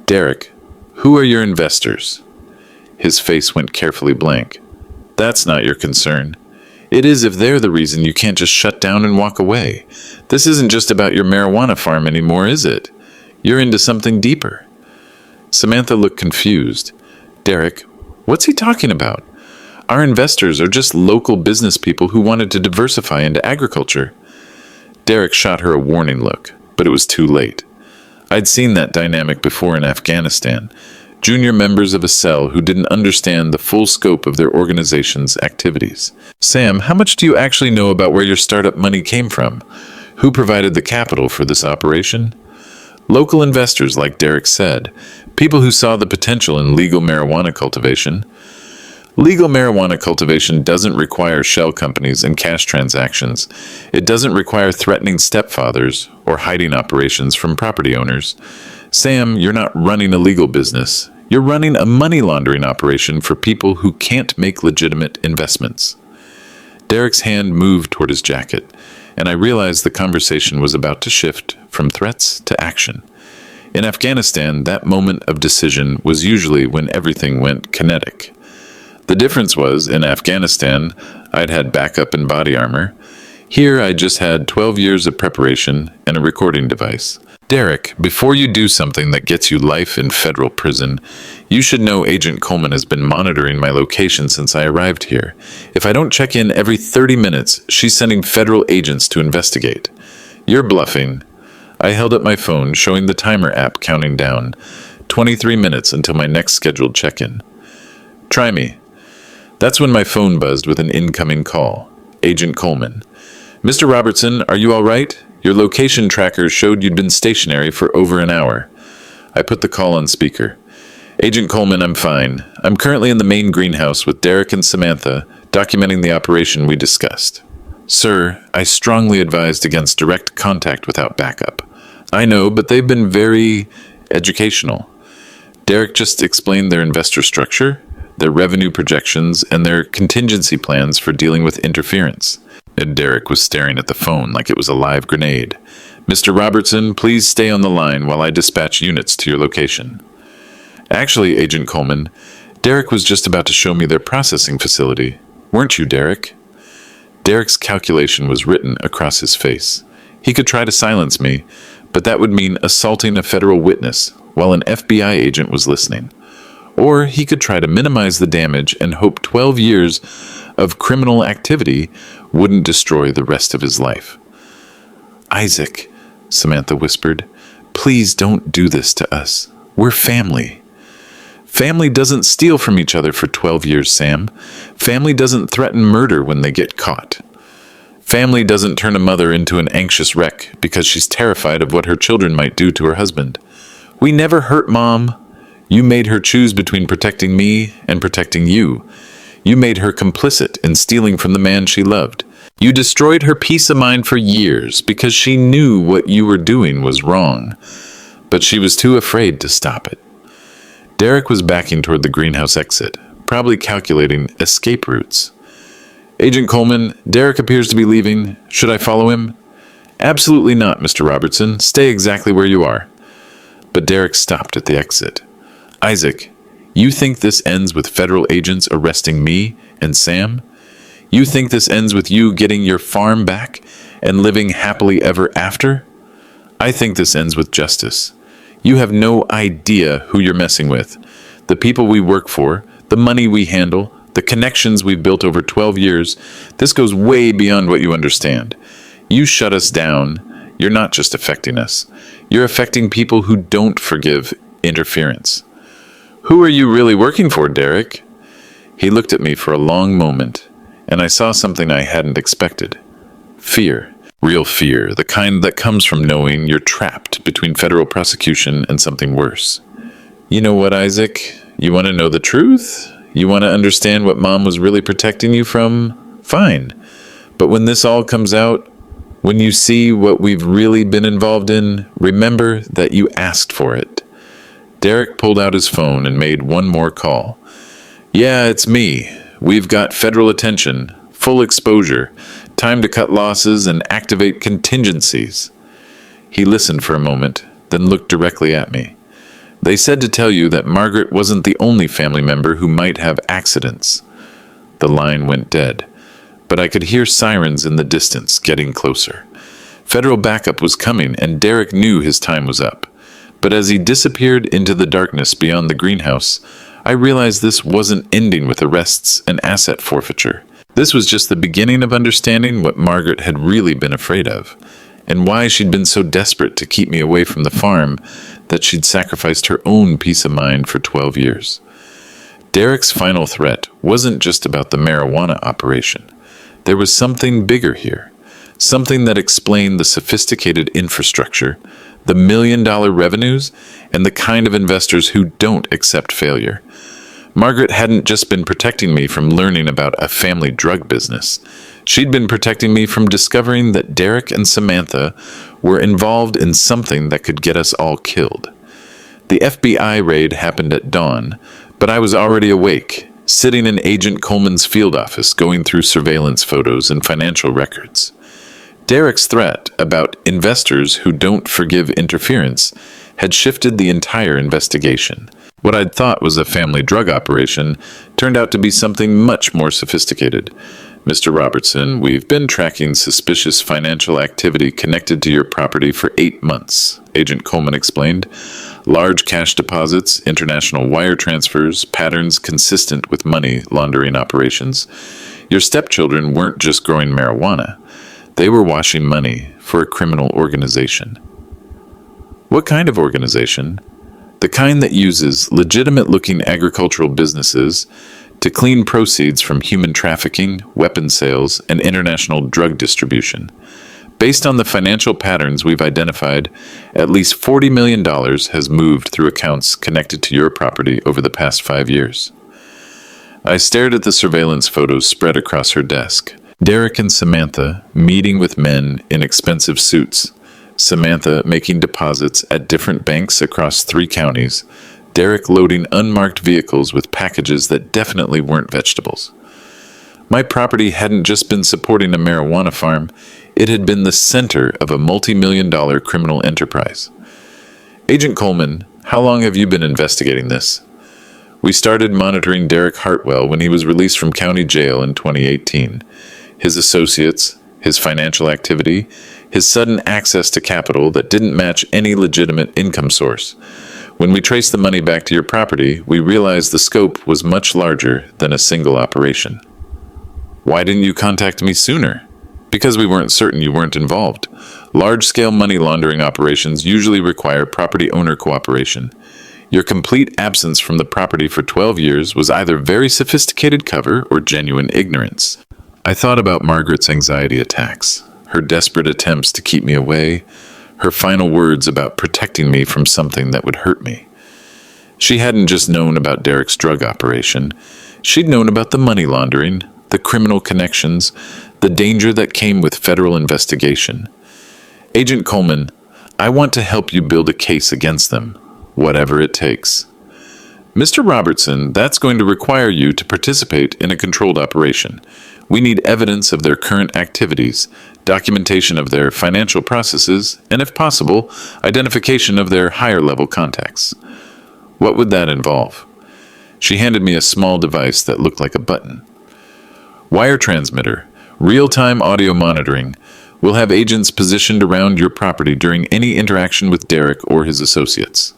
"Derek, who are your investors?" His face went carefully blank. "That's not your concern. It is if they're the reason you can't just shut down and walk away. This isn't just about your marijuana farm anymore, is it? You're into something deeper." Samantha looked confused. "Derek, what's he talking about? Our investors are just local business people who wanted to diversify into agriculture." Derek shot her a warning look, but it was too late. I'd seen that dynamic before in Afghanistan. Junior members of a cell who didn't understand the full scope of their organization's activities. "Sam, how much do you actually know about where your startup money came from? Who provided the capital for this operation?" "Local investors, like Derek said. People who saw the potential in legal marijuana cultivation." Legal marijuana cultivation doesn't require shell companies and cash transactions. It doesn't require threatening stepfathers or hiding operations from property owners. Sam, you're not running a legal business. You're running a money laundering operation for people who can't make legitimate investments. Derek's hand moved toward his jacket, and I realized the conversation was about to shift from threats to action. In Afghanistan, that moment of decision was usually when everything went kinetic. The difference was, in Afghanistan, I'd had backup and body armor. Here, I just had 12 years of preparation and a recording device. "Derek, before you do something that gets you life in federal prison, you should know Agent Coleman has been monitoring my location since I arrived here. If I don't check in every 30 minutes, she's sending federal agents to investigate." "You're bluffing." I held up my phone, showing the timer app counting down. 23 minutes until my next scheduled check-in. "Try me." That's when my phone buzzed with an incoming call. Agent Coleman. "Mr. Robertson, are you all right? Your location tracker showed you'd been stationary for over an hour." I put the call on speaker. "Agent Coleman, I'm fine. I'm currently in the main greenhouse with Derek and Samantha, documenting the operation we discussed." "Sir, I strongly advised against direct contact without backup." "I know, but they've been very educational." Derek just explained their investor structure, their revenue projections, and their contingency plans for dealing with interference. And Derek was staring at the phone like it was a live grenade. "Mr. Robertson, please stay on the line while I dispatch units to your location." Actually, Agent Coleman, Derek was just about to show me their processing facility. weren't you, Derek?" Derek's calculation was written across his face. He could try to silence me, but that would mean assaulting a federal witness while an FBI agent was listening. Or he could try to minimize the damage and hope 12 years of criminal activity wouldn't destroy the rest of his life. "Isaac," Samantha whispered, "please don't do this to us. We're family." "Family doesn't steal from each other for 12 years, Sam. Family doesn't threaten murder when they get caught. Family doesn't turn a mother into an anxious wreck because she's terrified of what her children might do to her husband. We never hurt Mom. You made her choose between protecting me and protecting you. You made her complicit in stealing from the man she loved. You destroyed her peace of mind for years because she knew what you were doing was wrong, but she was too afraid to stop it." Derek was backing toward the greenhouse exit, probably calculating escape routes. "Agent Coleman, Derek appears to be leaving. Should I follow him?" "Absolutely not, Mr. Robertson. Stay exactly where you are." But Derek stopped at the exit. "Isaac, you think this ends with federal agents arresting me and Sam? You think this ends with you getting your farm back and living happily ever after? I think this ends with justice. You have no idea who you're messing with. The people we work for, the money we handle, the connections we've built over 12 years, this goes way beyond what you understand. You shut us down. You're not just affecting us. You're affecting people who don't forgive interference. Who are you really working for, Derek?" He looked at me for a long moment, and I saw something I hadn't expected. Fear. Real fear, the kind that comes from knowing you're trapped between federal prosecution and something worse. "You know what, Isaac? You want to know the truth? You want to understand what Mom was really protecting you from? Fine. But when this all comes out, when you see what we've really been involved in, remember that you asked for it." Derek pulled out his phone and made one more call. "Yeah, it's me. We've got federal attention, full exposure, time to cut losses and activate contingencies." He listened for a moment, then looked directly at me. "They said to tell you that Margaret wasn't the only family member who might have accidents." The line went dead, but I could hear sirens in the distance getting closer. Federal backup was coming, and Derek knew his time was up. But as he disappeared into the darkness beyond the greenhouse, I realized this wasn't ending with arrests and asset forfeiture. This was just the beginning of understanding what Margaret had really been afraid of, and why she'd been so desperate to keep me away from the farm that she'd sacrificed her own peace of mind for 12 years. Derek's final threat wasn't just about the marijuana operation. There was something bigger here, something that explained the sophisticated infrastructure, the million-dollar revenues, and the kind of investors who don't accept failure. Margaret hadn't just been protecting me from learning about a family drug business. She'd been protecting me from discovering that Derek and Samantha were involved in something that could get us all killed. The FBI raid happened at dawn, but I was already awake, sitting in Agent Coleman's field office going through surveillance photos and financial records. Derek's threat about investors who don't forgive interference had shifted the entire investigation. What I'd thought was a family drug operation turned out to be something much more sophisticated. "Mr. Robertson, we've been tracking suspicious financial activity connected to your property for 8 months, Agent Coleman explained. Large cash deposits, international wire transfers, patterns consistent with money laundering operations. Your stepchildren weren't just growing marijuana. They were washing money for a criminal organization." "What kind of organization?" "The kind that uses legitimate-looking agricultural businesses to clean proceeds from human trafficking, weapon sales, and international drug distribution. Based on the financial patterns we've identified, at least $40 million has moved through accounts connected to your property over the past 5 years." I stared at the surveillance photos spread across her desk. Derek and Samantha meeting with men in expensive suits. Samantha making deposits at different banks across 3 counties. Derek loading unmarked vehicles with packages that definitely weren't vegetables. My property hadn't just been supporting a marijuana farm, it had been the center of a multi-million-dollar criminal enterprise. "Agent Coleman, how long have you been investigating this?" We started monitoring Derek Hartwell when he was released from county jail in 2018. His associates, his financial activity, his sudden access to capital that didn't match any legitimate income source. When we traced the money back to your property, we realized the scope was much larger than a single operation. Why didn't you contact me sooner? Because we weren't certain you weren't involved. Large-scale money laundering operations usually require property owner cooperation. Your complete absence from the property for 12 years was either very sophisticated cover or genuine ignorance. I thought about Margaret's anxiety attacks, her desperate attempts to keep me away, her final words about protecting me from something that would hurt me. She hadn't just known about Derek's drug operation. She'd known about the money laundering, the criminal connections, the danger that came with federal investigation. Agent Coleman, I want to help you build a case against them, whatever it takes. Mr. Robertson, that's going to require you to participate in a controlled operation. We need evidence of their current activities, documentation of their financial processes, and if possible, identification of their higher-level contacts. What would that involve? She handed me a small device that looked like a button. Wire transmitter, real-time audio monitoring. We'll have agents positioned around your property during any interaction with Derek or his associates.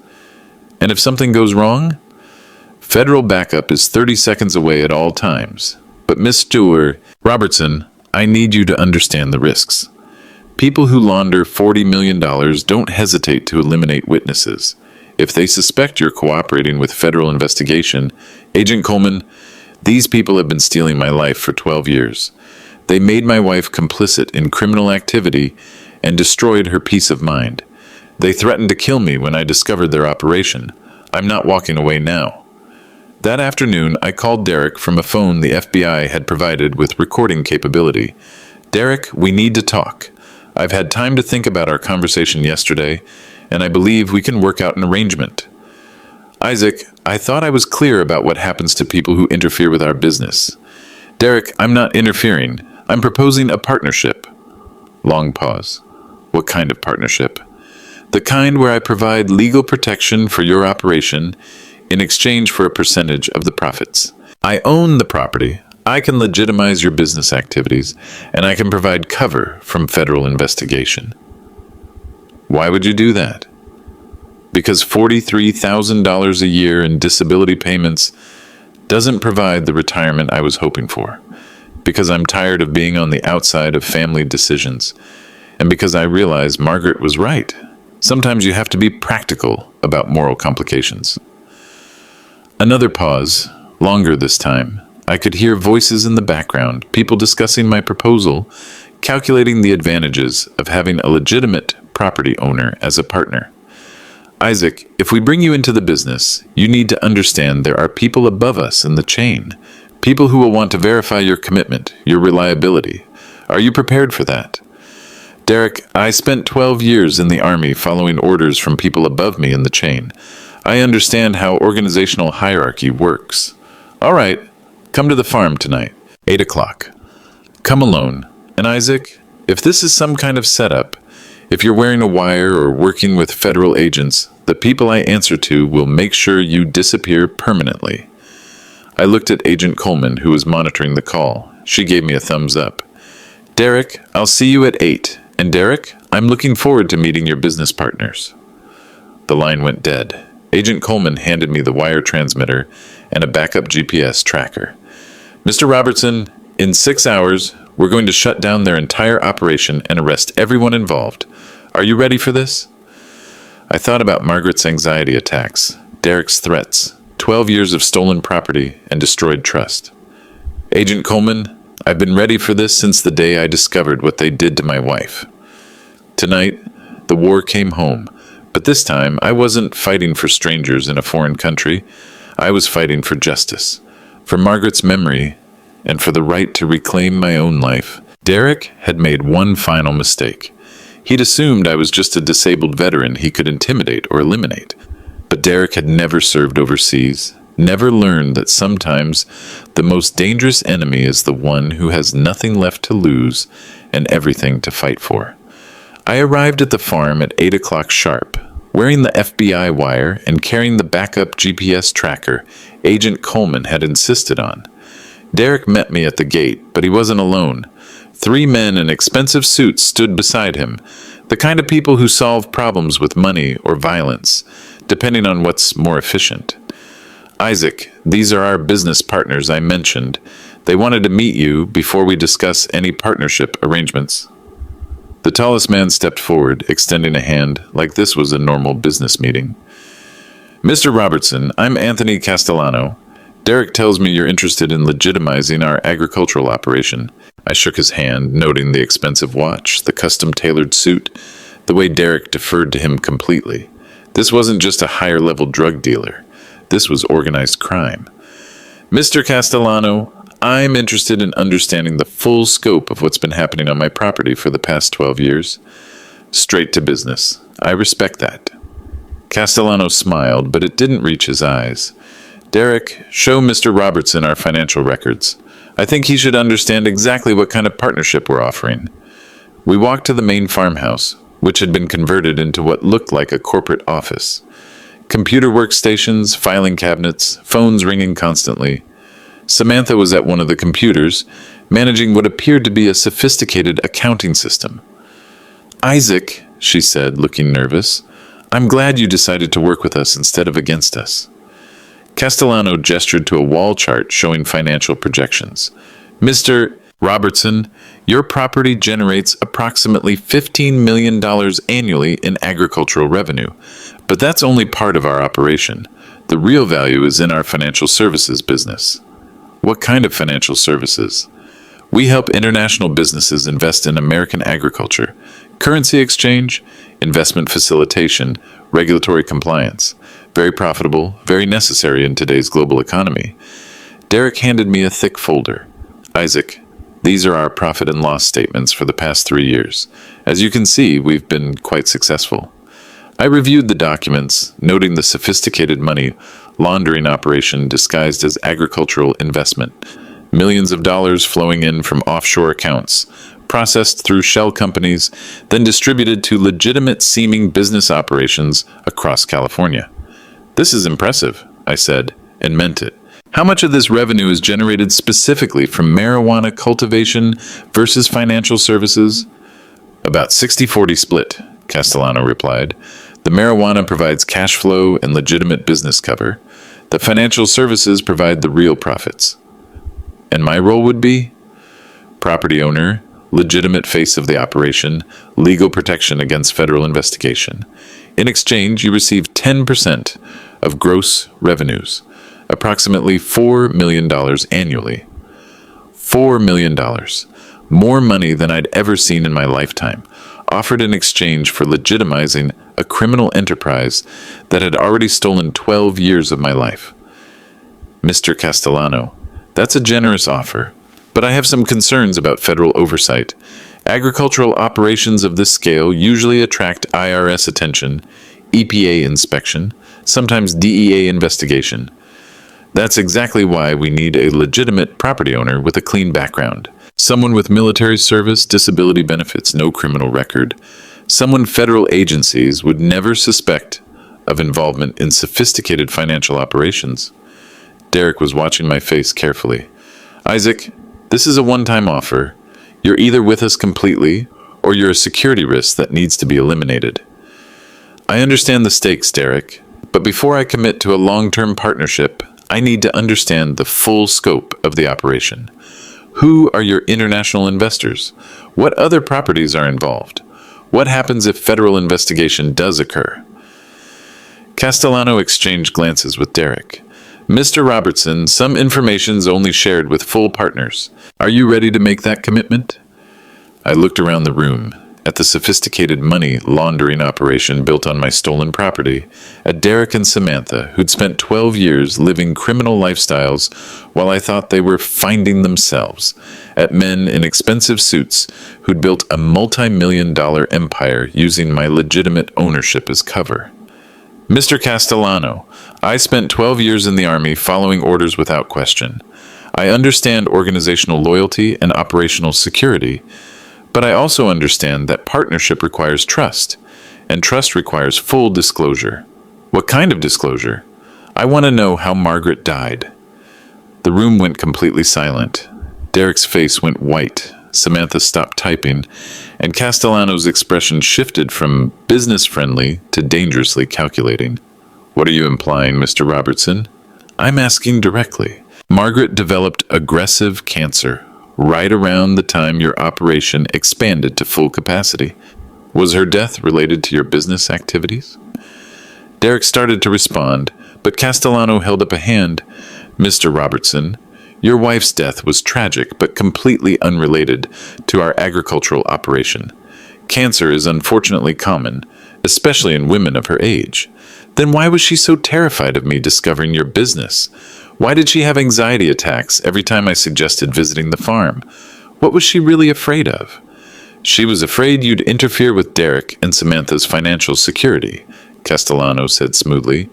And if something goes wrong? Federal backup is 30 seconds away at all times. But Miss Robertson, I need you to understand the risks. People who launder $40 million don't hesitate to eliminate witnesses. If they suspect you're cooperating with federal investigation, Agent Coleman, these people have been stealing my life for 12 years. They made my wife complicit in criminal activity and destroyed her peace of mind. They threatened to kill me when I discovered their operation. I'm not walking away now. That afternoon, I called Derek from a phone the FBI had provided with recording capability. Derek, we need to talk. I've had time to think about our conversation yesterday, and I believe we can work out an arrangement. Isaac, I thought I was clear about what happens to people who interfere with our business. Derek, I'm not interfering. I'm proposing a partnership. Long pause. What kind of partnership? The kind where I provide legal protection for your operation in exchange for a percentage of the profits. I own the property, I can legitimize your business activities, and I can provide cover from federal investigation. Why would you do that? Because $43,000 a year in disability payments doesn't provide the retirement I was hoping for. Because I'm tired of being on the outside of family decisions. And because I realize Margaret was right. Sometimes you have to be practical about moral complications. Another pause, longer this time. I could hear voices in the background, people discussing my proposal, calculating the advantages of having a legitimate property owner as a partner. Isaac, if we bring you into the business, you need to understand there are people above us in the chain. People who will want to verify your commitment, your reliability. Are you prepared for that? Derek, I spent 12 years in the Army following orders from people above me in the chain. I understand how organizational hierarchy works. All right, come to the farm tonight, 8 o'clock. Come alone. And Isaac, if this is some kind of setup, if you're wearing a wire or working with federal agents, the people I answer to will make sure you disappear permanently. I looked at Agent Coleman, who was monitoring the call. She gave me a thumbs up. Derek, I'll see you at 8. And Derek, I'm looking forward to meeting your business partners. The line went dead. Agent Coleman handed me the wire transmitter and a backup GPS tracker. Mr. Robertson, in 6 hours, we're going to shut down their entire operation and arrest everyone involved. Are you ready for this? I thought about Margaret's anxiety attacks, Derek's threats, 12 years of stolen property and destroyed trust. Agent Coleman, I've been ready for this since the day I discovered what they did to my wife. Tonight, the war came home. But this time, I wasn't fighting for strangers in a foreign country. I was fighting for justice, for Margaret's memory, and for the right to reclaim my own life. Derek had made one final mistake. He'd assumed I was just a disabled veteran he could intimidate or eliminate. But Derek had never served overseas, never learned that sometimes the most dangerous enemy is the one who has nothing left to lose and everything to fight for. I arrived at the farm at 8 o'clock sharp. wearing the FBI wire and carrying the backup GPS tracker Agent Coleman had insisted on. Derek met me at the gate, but he wasn't alone. 3 men in expensive suits stood beside him, the kind of people who solve problems with money or violence, depending on what's more efficient. Isaac, these are our business partners I mentioned. They wanted to meet you before we discuss any partnership arrangements. The tallest man stepped forward, extending a hand like this was a normal business meeting. Mr. Robertson, I'm Anthony Castellano. Derek tells me you're interested in legitimizing our agricultural operation. I shook his hand, noting the expensive watch, the custom-tailored suit, the way Derek deferred to him completely. This wasn't just a higher-level drug dealer. This was organized crime. Mr. Castellano, I'm interested in understanding the full scope of what's been happening on my property for the past 12 years. Straight to business. I respect that. Castellano smiled, but it didn't reach his eyes. Derek, show Mr. Robertson our financial records. I think he should understand exactly what kind of partnership we're offering. We walked to the main farmhouse, which had been converted into what looked like a corporate office. Computer workstations, filing cabinets, phones ringing constantly. Samantha was at one of the computers, managing what appeared to be a sophisticated accounting system. Isaac, she said, looking nervous, I'm glad you decided to work with us instead of against us. Castellano gestured to a wall chart showing financial projections. Mr. Robertson, your property generates approximately $15 million annually in agricultural revenue, but that's only part of our operation. The real value is in our financial services business. What kind of financial services? We help international businesses invest in American agriculture, currency exchange, investment facilitation, regulatory compliance. Very profitable, very necessary in today's global economy. Derek handed me a thick folder. Isaac, these are our profit and loss statements for the past 3 years. As you can see, we've been quite successful. I reviewed the documents, noting the sophisticated money laundering operation disguised as agricultural investment. Millions of dollars flowing in from offshore accounts, processed through shell companies, then distributed to legitimate-seeming business operations across California. This is impressive, I said, and meant it. How much of this revenue is generated specifically from marijuana cultivation versus financial services? About 60-40 split, Castellano replied. The marijuana provides cash flow and legitimate business cover. The financial services provide the real profits. And my role would be? Property owner, legitimate face of the operation, legal protection against federal investigation. In exchange, you receive 10% of gross revenues, approximately $4 million annually. $4 million. More money than I'd ever seen in my lifetime, offered in exchange for legitimizing a criminal enterprise that had already stolen 12 years of my life. Mr. Castellano, that's a generous offer, but I have some concerns about federal oversight. Agricultural operations of this scale usually attract IRS attention, EPA inspection, sometimes DEA investigation. That's exactly why we need a legitimate property owner with a clean background. Someone with military service, disability benefits, no criminal record. Someone federal agencies would never suspect of involvement in sophisticated financial operations. Derek was watching my face carefully. Isaac, this is a one-time offer. You're either with us completely, or you're a security risk that needs to be eliminated. I understand the stakes, Derek, but before I commit to a long-term partnership, I need to understand the full scope of the operation. Who are your international investors? What other properties are involved? What happens if federal investigation does occur? Castellano exchanged glances with Derek. Mr. Robertson, some information's only shared with full partners. Are you ready to make that commitment? I looked around the room, at the sophisticated money laundering operation built on my stolen property, at Derek and Samantha, who'd spent 12 years living criminal lifestyles while I thought they were finding themselves, at men in expensive suits who'd built a multi-million-dollar empire using my legitimate ownership as cover. Mr. Castellano, I spent 12 years in the Army following orders without question. I understand organizational loyalty and operational security, but I also understand that partnership requires trust, and trust requires full disclosure. What kind of disclosure? I want to know how Margaret died. The room went completely silent. Derek's face went white. Samantha stopped typing, and Castellano's expression shifted from business-friendly to dangerously calculating. What are you implying, Mr. Robertson? I'm asking directly. Margaret developed aggressive cancer right around the time your operation expanded to full capacity. Was her death related to your business activities? Derek started to respond, but Castellano held up a hand. Mr. Robertson, your wife's death was tragic but completely unrelated to our agricultural operation. Cancer is unfortunately common, especially in women of her age. Then why was she so terrified of me discovering your business? Why did she have anxiety attacks every time I suggested visiting the farm? What was she really afraid of? She was afraid you'd interfere with Derek and Samantha's financial security, Castellano said smoothly.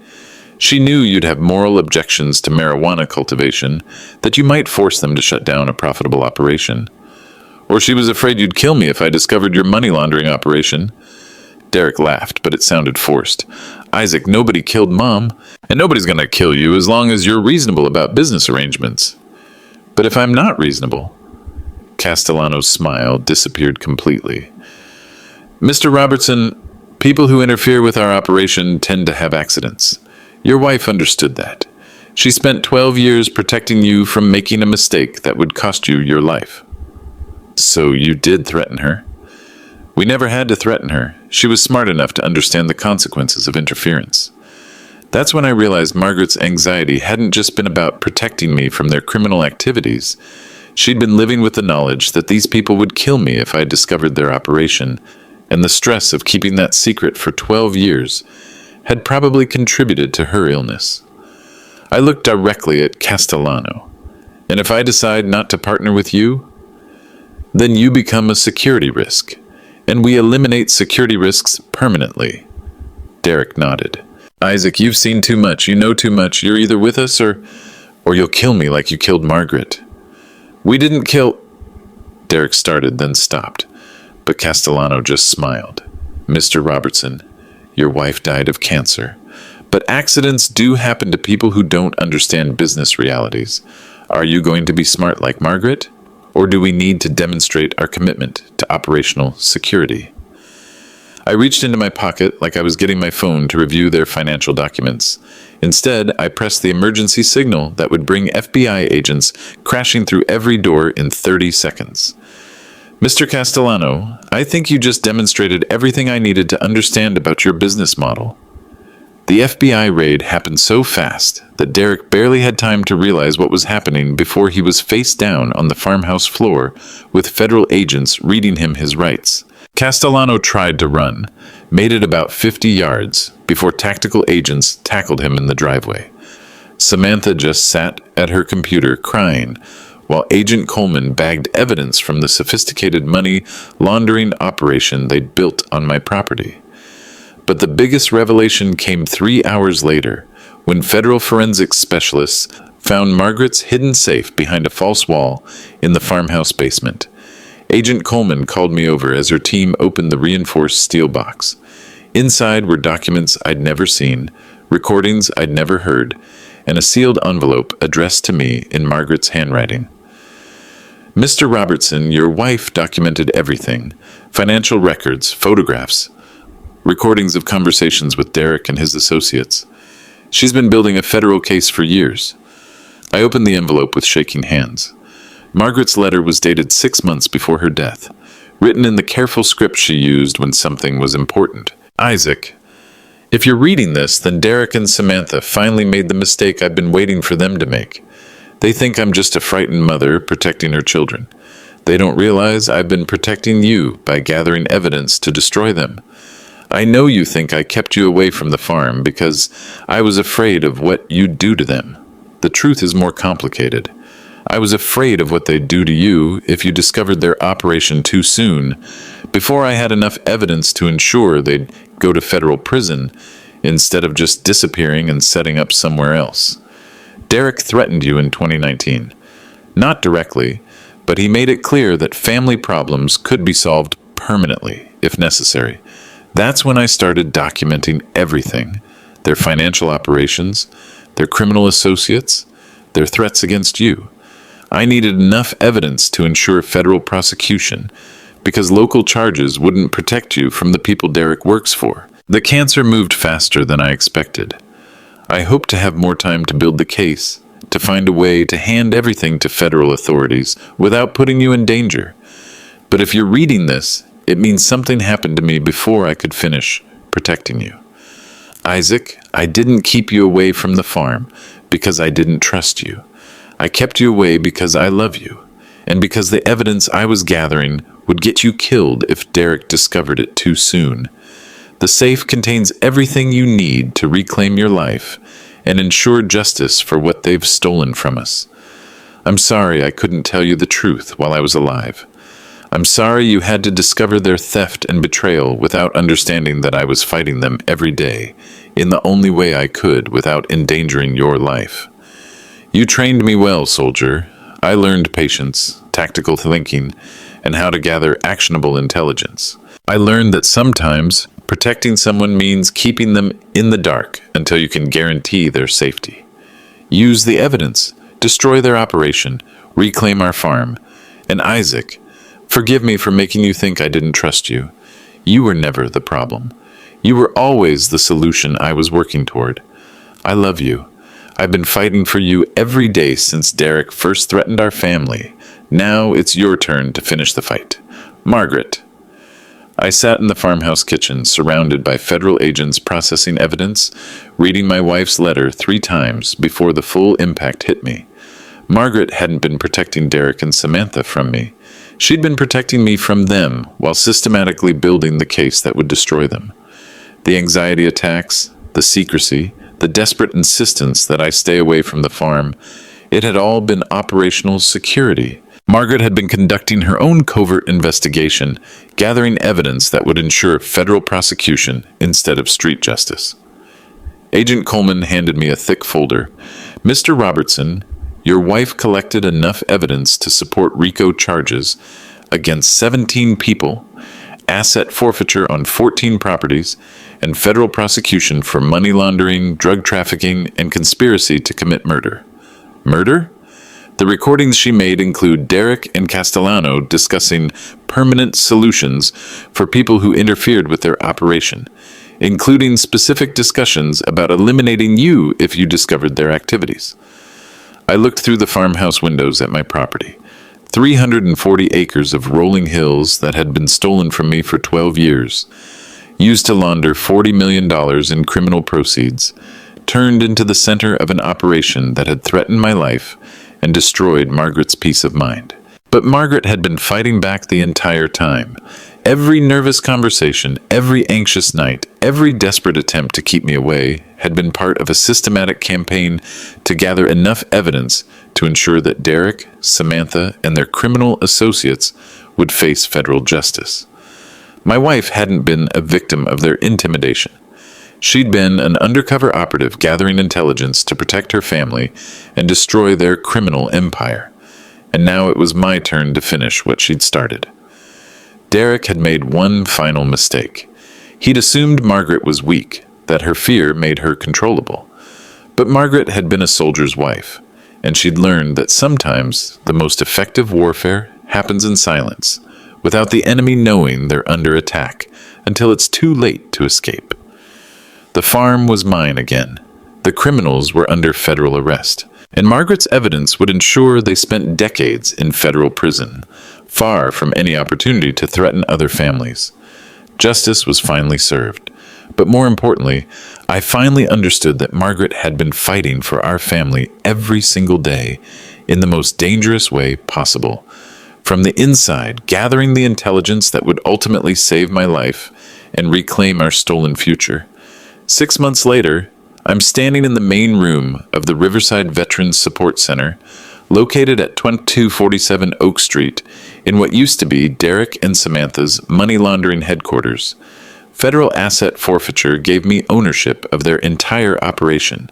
She knew you'd have moral objections to marijuana cultivation, that you might force them to shut down a profitable operation. Or she was afraid you'd kill me if I discovered your money laundering operation. Derek laughed, but it sounded forced. Isaac, nobody killed Mom, and nobody's going to kill you as long as you're reasonable about business arrangements. But if I'm not reasonable? Castellano's smile disappeared completely. Mr. Robertson, people who interfere with our operation tend to have accidents. Your wife understood that. She spent 12 years protecting you from making a mistake that would cost you your life. So you did threaten her? We never had to threaten her. She was smart enough to understand the consequences of interference. That's when I realized Margaret's anxiety hadn't just been about protecting me from their criminal activities. She'd been living with the knowledge that these people would kill me if I discovered their operation, and the stress of keeping that secret for 12 years had probably contributed to her illness. I looked directly at Castellano. And if I decide not to partner with you, then you become a security risk, and we eliminate security risks permanently. Derek nodded. Isaac, you've seen too much. You know too much. You're either with us or you'll kill me like you killed Margaret. We didn't kill... Derek started, then stopped. But Castellano just smiled. Mr. Robertson, your wife died of cancer. But accidents do happen to people who don't understand business realities. Are you going to be smart like Margaret? Or do we need to demonstrate our commitment to operational security? I reached into my pocket like I was getting my phone to review their financial documents. Instead, I pressed the emergency signal that would bring FBI agents crashing through every door in 30 seconds. Mr. Castellano, I think you just demonstrated everything I needed to understand about your business model. The FBI raid happened so fast that Derek barely had time to realize what was happening before he was face down on the farmhouse floor with federal agents reading him his rights. Castellano tried to run, made it about 50 yards before tactical agents tackled him in the driveway. Samantha just sat at her computer crying, while Agent Coleman bagged evidence from the sophisticated money laundering operation they'd built on my property. But the biggest revelation came 3 hours later, when federal forensics specialists found Margaret's hidden safe behind a false wall in the farmhouse basement. Agent Coleman called me over as her team opened the reinforced steel box. Inside were documents I'd never seen, recordings I'd never heard, and a sealed envelope addressed to me in Margaret's handwriting. Mr. Robertson, your wife documented everything. Financial records, photographs, recordings of conversations with Derek and his associates. She's been building a federal case for years. I opened the envelope with shaking hands. Margaret's letter was dated 6 months before her death, written in the careful script she used when something was important. Isaac, if you're reading this, then Derek and Samantha finally made the mistake I've been waiting for them to make. They think I'm just a frightened mother protecting her children. They don't realize I've been protecting you by gathering evidence to destroy them. I know you think I kept you away from the farm because I was afraid of what you'd do to them. The truth is more complicated. I was afraid of what they'd do to you if you discovered their operation too soon, before I had enough evidence to ensure they'd go to federal prison instead of just disappearing and setting up somewhere else. Derek threatened you in 2019. Not directly, but he made it clear that family problems could be solved permanently, if necessary. That's when I started documenting everything: their financial operations, their criminal associates, their threats against you. I needed enough evidence to ensure federal prosecution, because local charges wouldn't protect you from the people Derek works for. The cancer moved faster than I expected. I hoped to have more time to build the case, to find a way to hand everything to federal authorities without putting you in danger. But if you're reading this, it means something happened to me before I could finish protecting you. Isaac, I didn't keep you away from the farm because I didn't trust you. I kept you away because I love you, and because the evidence I was gathering would get you killed if Derek discovered it too soon. The safe contains everything you need to reclaim your life and ensure justice for what they've stolen from us. I'm sorry I couldn't tell you the truth while I was alive. I'm sorry you had to discover their theft and betrayal without understanding that I was fighting them every day, in the only way I could without endangering your life. You trained me well, soldier. I learned patience, tactical thinking, and how to gather actionable intelligence. I learned that sometimes protecting someone means keeping them in the dark until you can guarantee their safety. Use the evidence, destroy their operation, reclaim our farm. And Isaac, forgive me for making you think I didn't trust you. You were never the problem. You were always the solution I was working toward. I love you. I've been fighting for you every day since Derek first threatened our family. Now it's your turn to finish the fight. Margaret. I sat in the farmhouse kitchen, surrounded by federal agents processing evidence, reading my wife's letter 3 times before the full impact hit me. Margaret hadn't been protecting Derek and Samantha from me. She'd been protecting me from them while systematically building the case that would destroy them. The anxiety attacks, the secrecy, the desperate insistence that I stay away from the farm, it had all been operational security. Margaret had been conducting her own covert investigation, gathering evidence that would ensure federal prosecution instead of street justice. Agent Coleman handed me a thick folder. Mr. Robertson, your wife collected enough evidence to support RICO charges against 17 people, asset forfeiture on 14 properties, and federal prosecution for money laundering, drug trafficking, and conspiracy to commit murder. Murder? The recordings she made include Derek and Castellano discussing permanent solutions for people who interfered with their operation, including specific discussions about eliminating you if you discovered their activities. I looked through the farmhouse windows at my property. 340 acres of rolling hills that had been stolen from me for 12 years, used to launder $40 million in criminal proceeds, turned into the center of an operation that had threatened my life and destroyed Margaret's peace of mind. But Margaret had been fighting back the entire time. Every nervous conversation, every anxious night, every desperate attempt to keep me away had been part of a systematic campaign to gather enough evidence to ensure that Derek, Samantha, and their criminal associates would face federal justice. My wife hadn't been a victim of their intimidation. She'd been an undercover operative gathering intelligence to protect her family and destroy their criminal empire. And now it was my turn to finish what she'd started. Derek had made one final mistake. He'd assumed Margaret was weak, that her fear made her controllable. But Margaret had been a soldier's wife, and she'd learned that sometimes the most effective warfare happens in silence, without the enemy knowing they're under attack, until it's too late to escape. The farm was mine again. The criminals were under federal arrest, and Margaret's evidence would ensure they spent decades in federal prison, far from any opportunity to threaten other families. Justice was finally served. But more importantly, I finally understood that Margaret had been fighting for our family every single day in the most dangerous way possible. From the inside, gathering the intelligence that would ultimately save my life and reclaim our stolen future. 6 months later, I'm standing in the main room of the Riverside Veterans Support Center, located at 2247 Oak Street, in what used to be Derek and Samantha's money laundering headquarters. Federal asset forfeiture gave me ownership of their entire operation,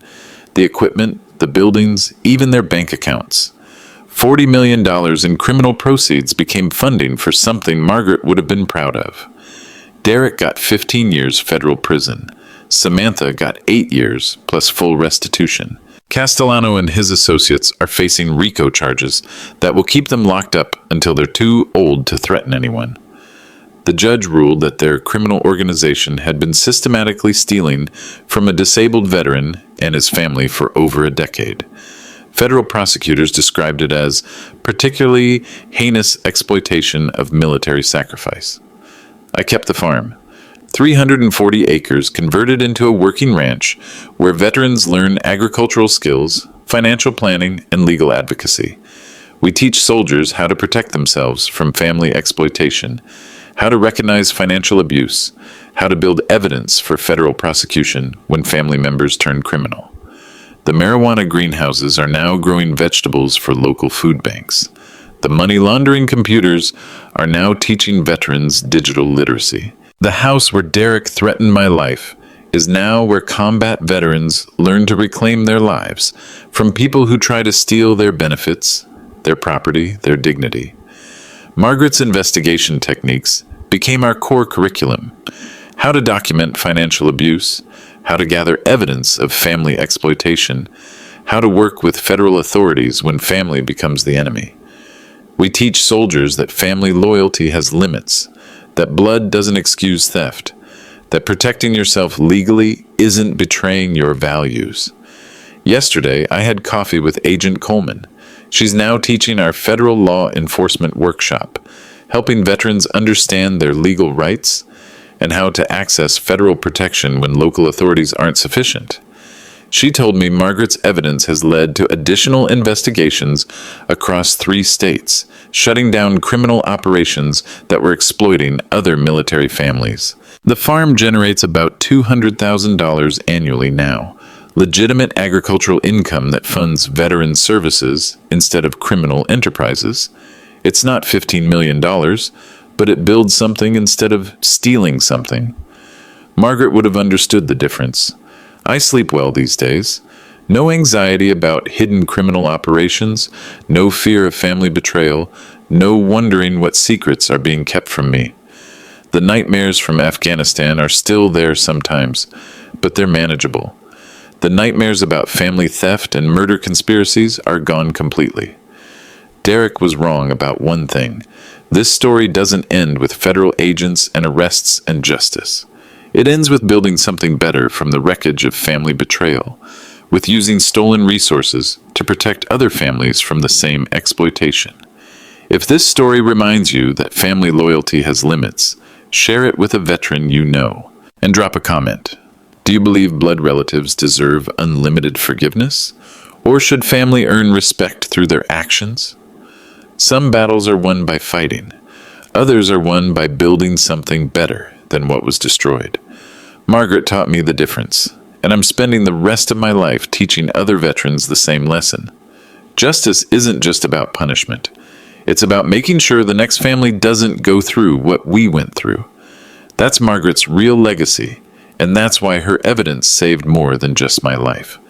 the equipment, the buildings, even their bank accounts. $40 million in criminal proceeds became funding for something Margaret would have been proud of. Derek got 15 years federal prison. Samantha got 8 years plus full restitution. Castellano and his associates are facing RICO charges that will keep them locked up until they're too old to threaten anyone. The judge ruled that their criminal organization had been systematically stealing from a disabled veteran and his family for over a decade. Federal prosecutors described it as particularly heinous exploitation of military sacrifice. I kept the farm. 340 acres converted into a working ranch where veterans learn agricultural skills, financial planning, and legal advocacy. We teach soldiers how to protect themselves from family exploitation, how to recognize financial abuse, how to build evidence for federal prosecution when family members turn criminal. The marijuana greenhouses are now growing vegetables for local food banks. The money laundering computers are now teaching veterans digital literacy. The house where Derek threatened my life is now where combat veterans learn to reclaim their lives from people who try to steal their benefits, their property, their dignity. Margaret's investigation techniques became our core curriculum. How to document financial abuse, how to gather evidence of family exploitation, how to work with federal authorities when family becomes the enemy. We teach soldiers that family loyalty has limits, that blood doesn't excuse theft, that protecting yourself legally isn't betraying your values. Yesterday, I had coffee with Agent Coleman. She's now teaching our federal law enforcement workshop, helping veterans understand their legal rights and how to access federal protection when local authorities aren't sufficient. She told me Margaret's evidence has led to additional investigations across 3 states, shutting down criminal operations that were exploiting other military families. The farm generates about $200,000 annually now, legitimate agricultural income that funds veteran services instead of criminal enterprises. It's not $15 million, but it builds something instead of stealing something. Margaret would have understood the difference. I sleep well these days. No anxiety about hidden criminal operations, no fear of family betrayal, no wondering what secrets are being kept from me. The nightmares from Afghanistan are still there sometimes, but they're manageable. The nightmares about family theft and murder conspiracies are gone completely. Derek was wrong about one thing. This story doesn't end with federal agents and arrests and justice. It ends with building something better from the wreckage of family betrayal, with using stolen resources to protect other families from the same exploitation. If this story reminds you that family loyalty has limits, share it with a veteran you know, and drop a comment. Do you believe blood relatives deserve unlimited forgiveness? Or should family earn respect through their actions? Some battles are won by fighting. Others are won by building something better than what was destroyed. Margaret taught me the difference, and I'm spending the rest of my life teaching other veterans the same lesson. Justice isn't just about punishment. It's about making sure the next family doesn't go through what we went through. That's Margaret's real legacy, and that's why her evidence saved more than just my life.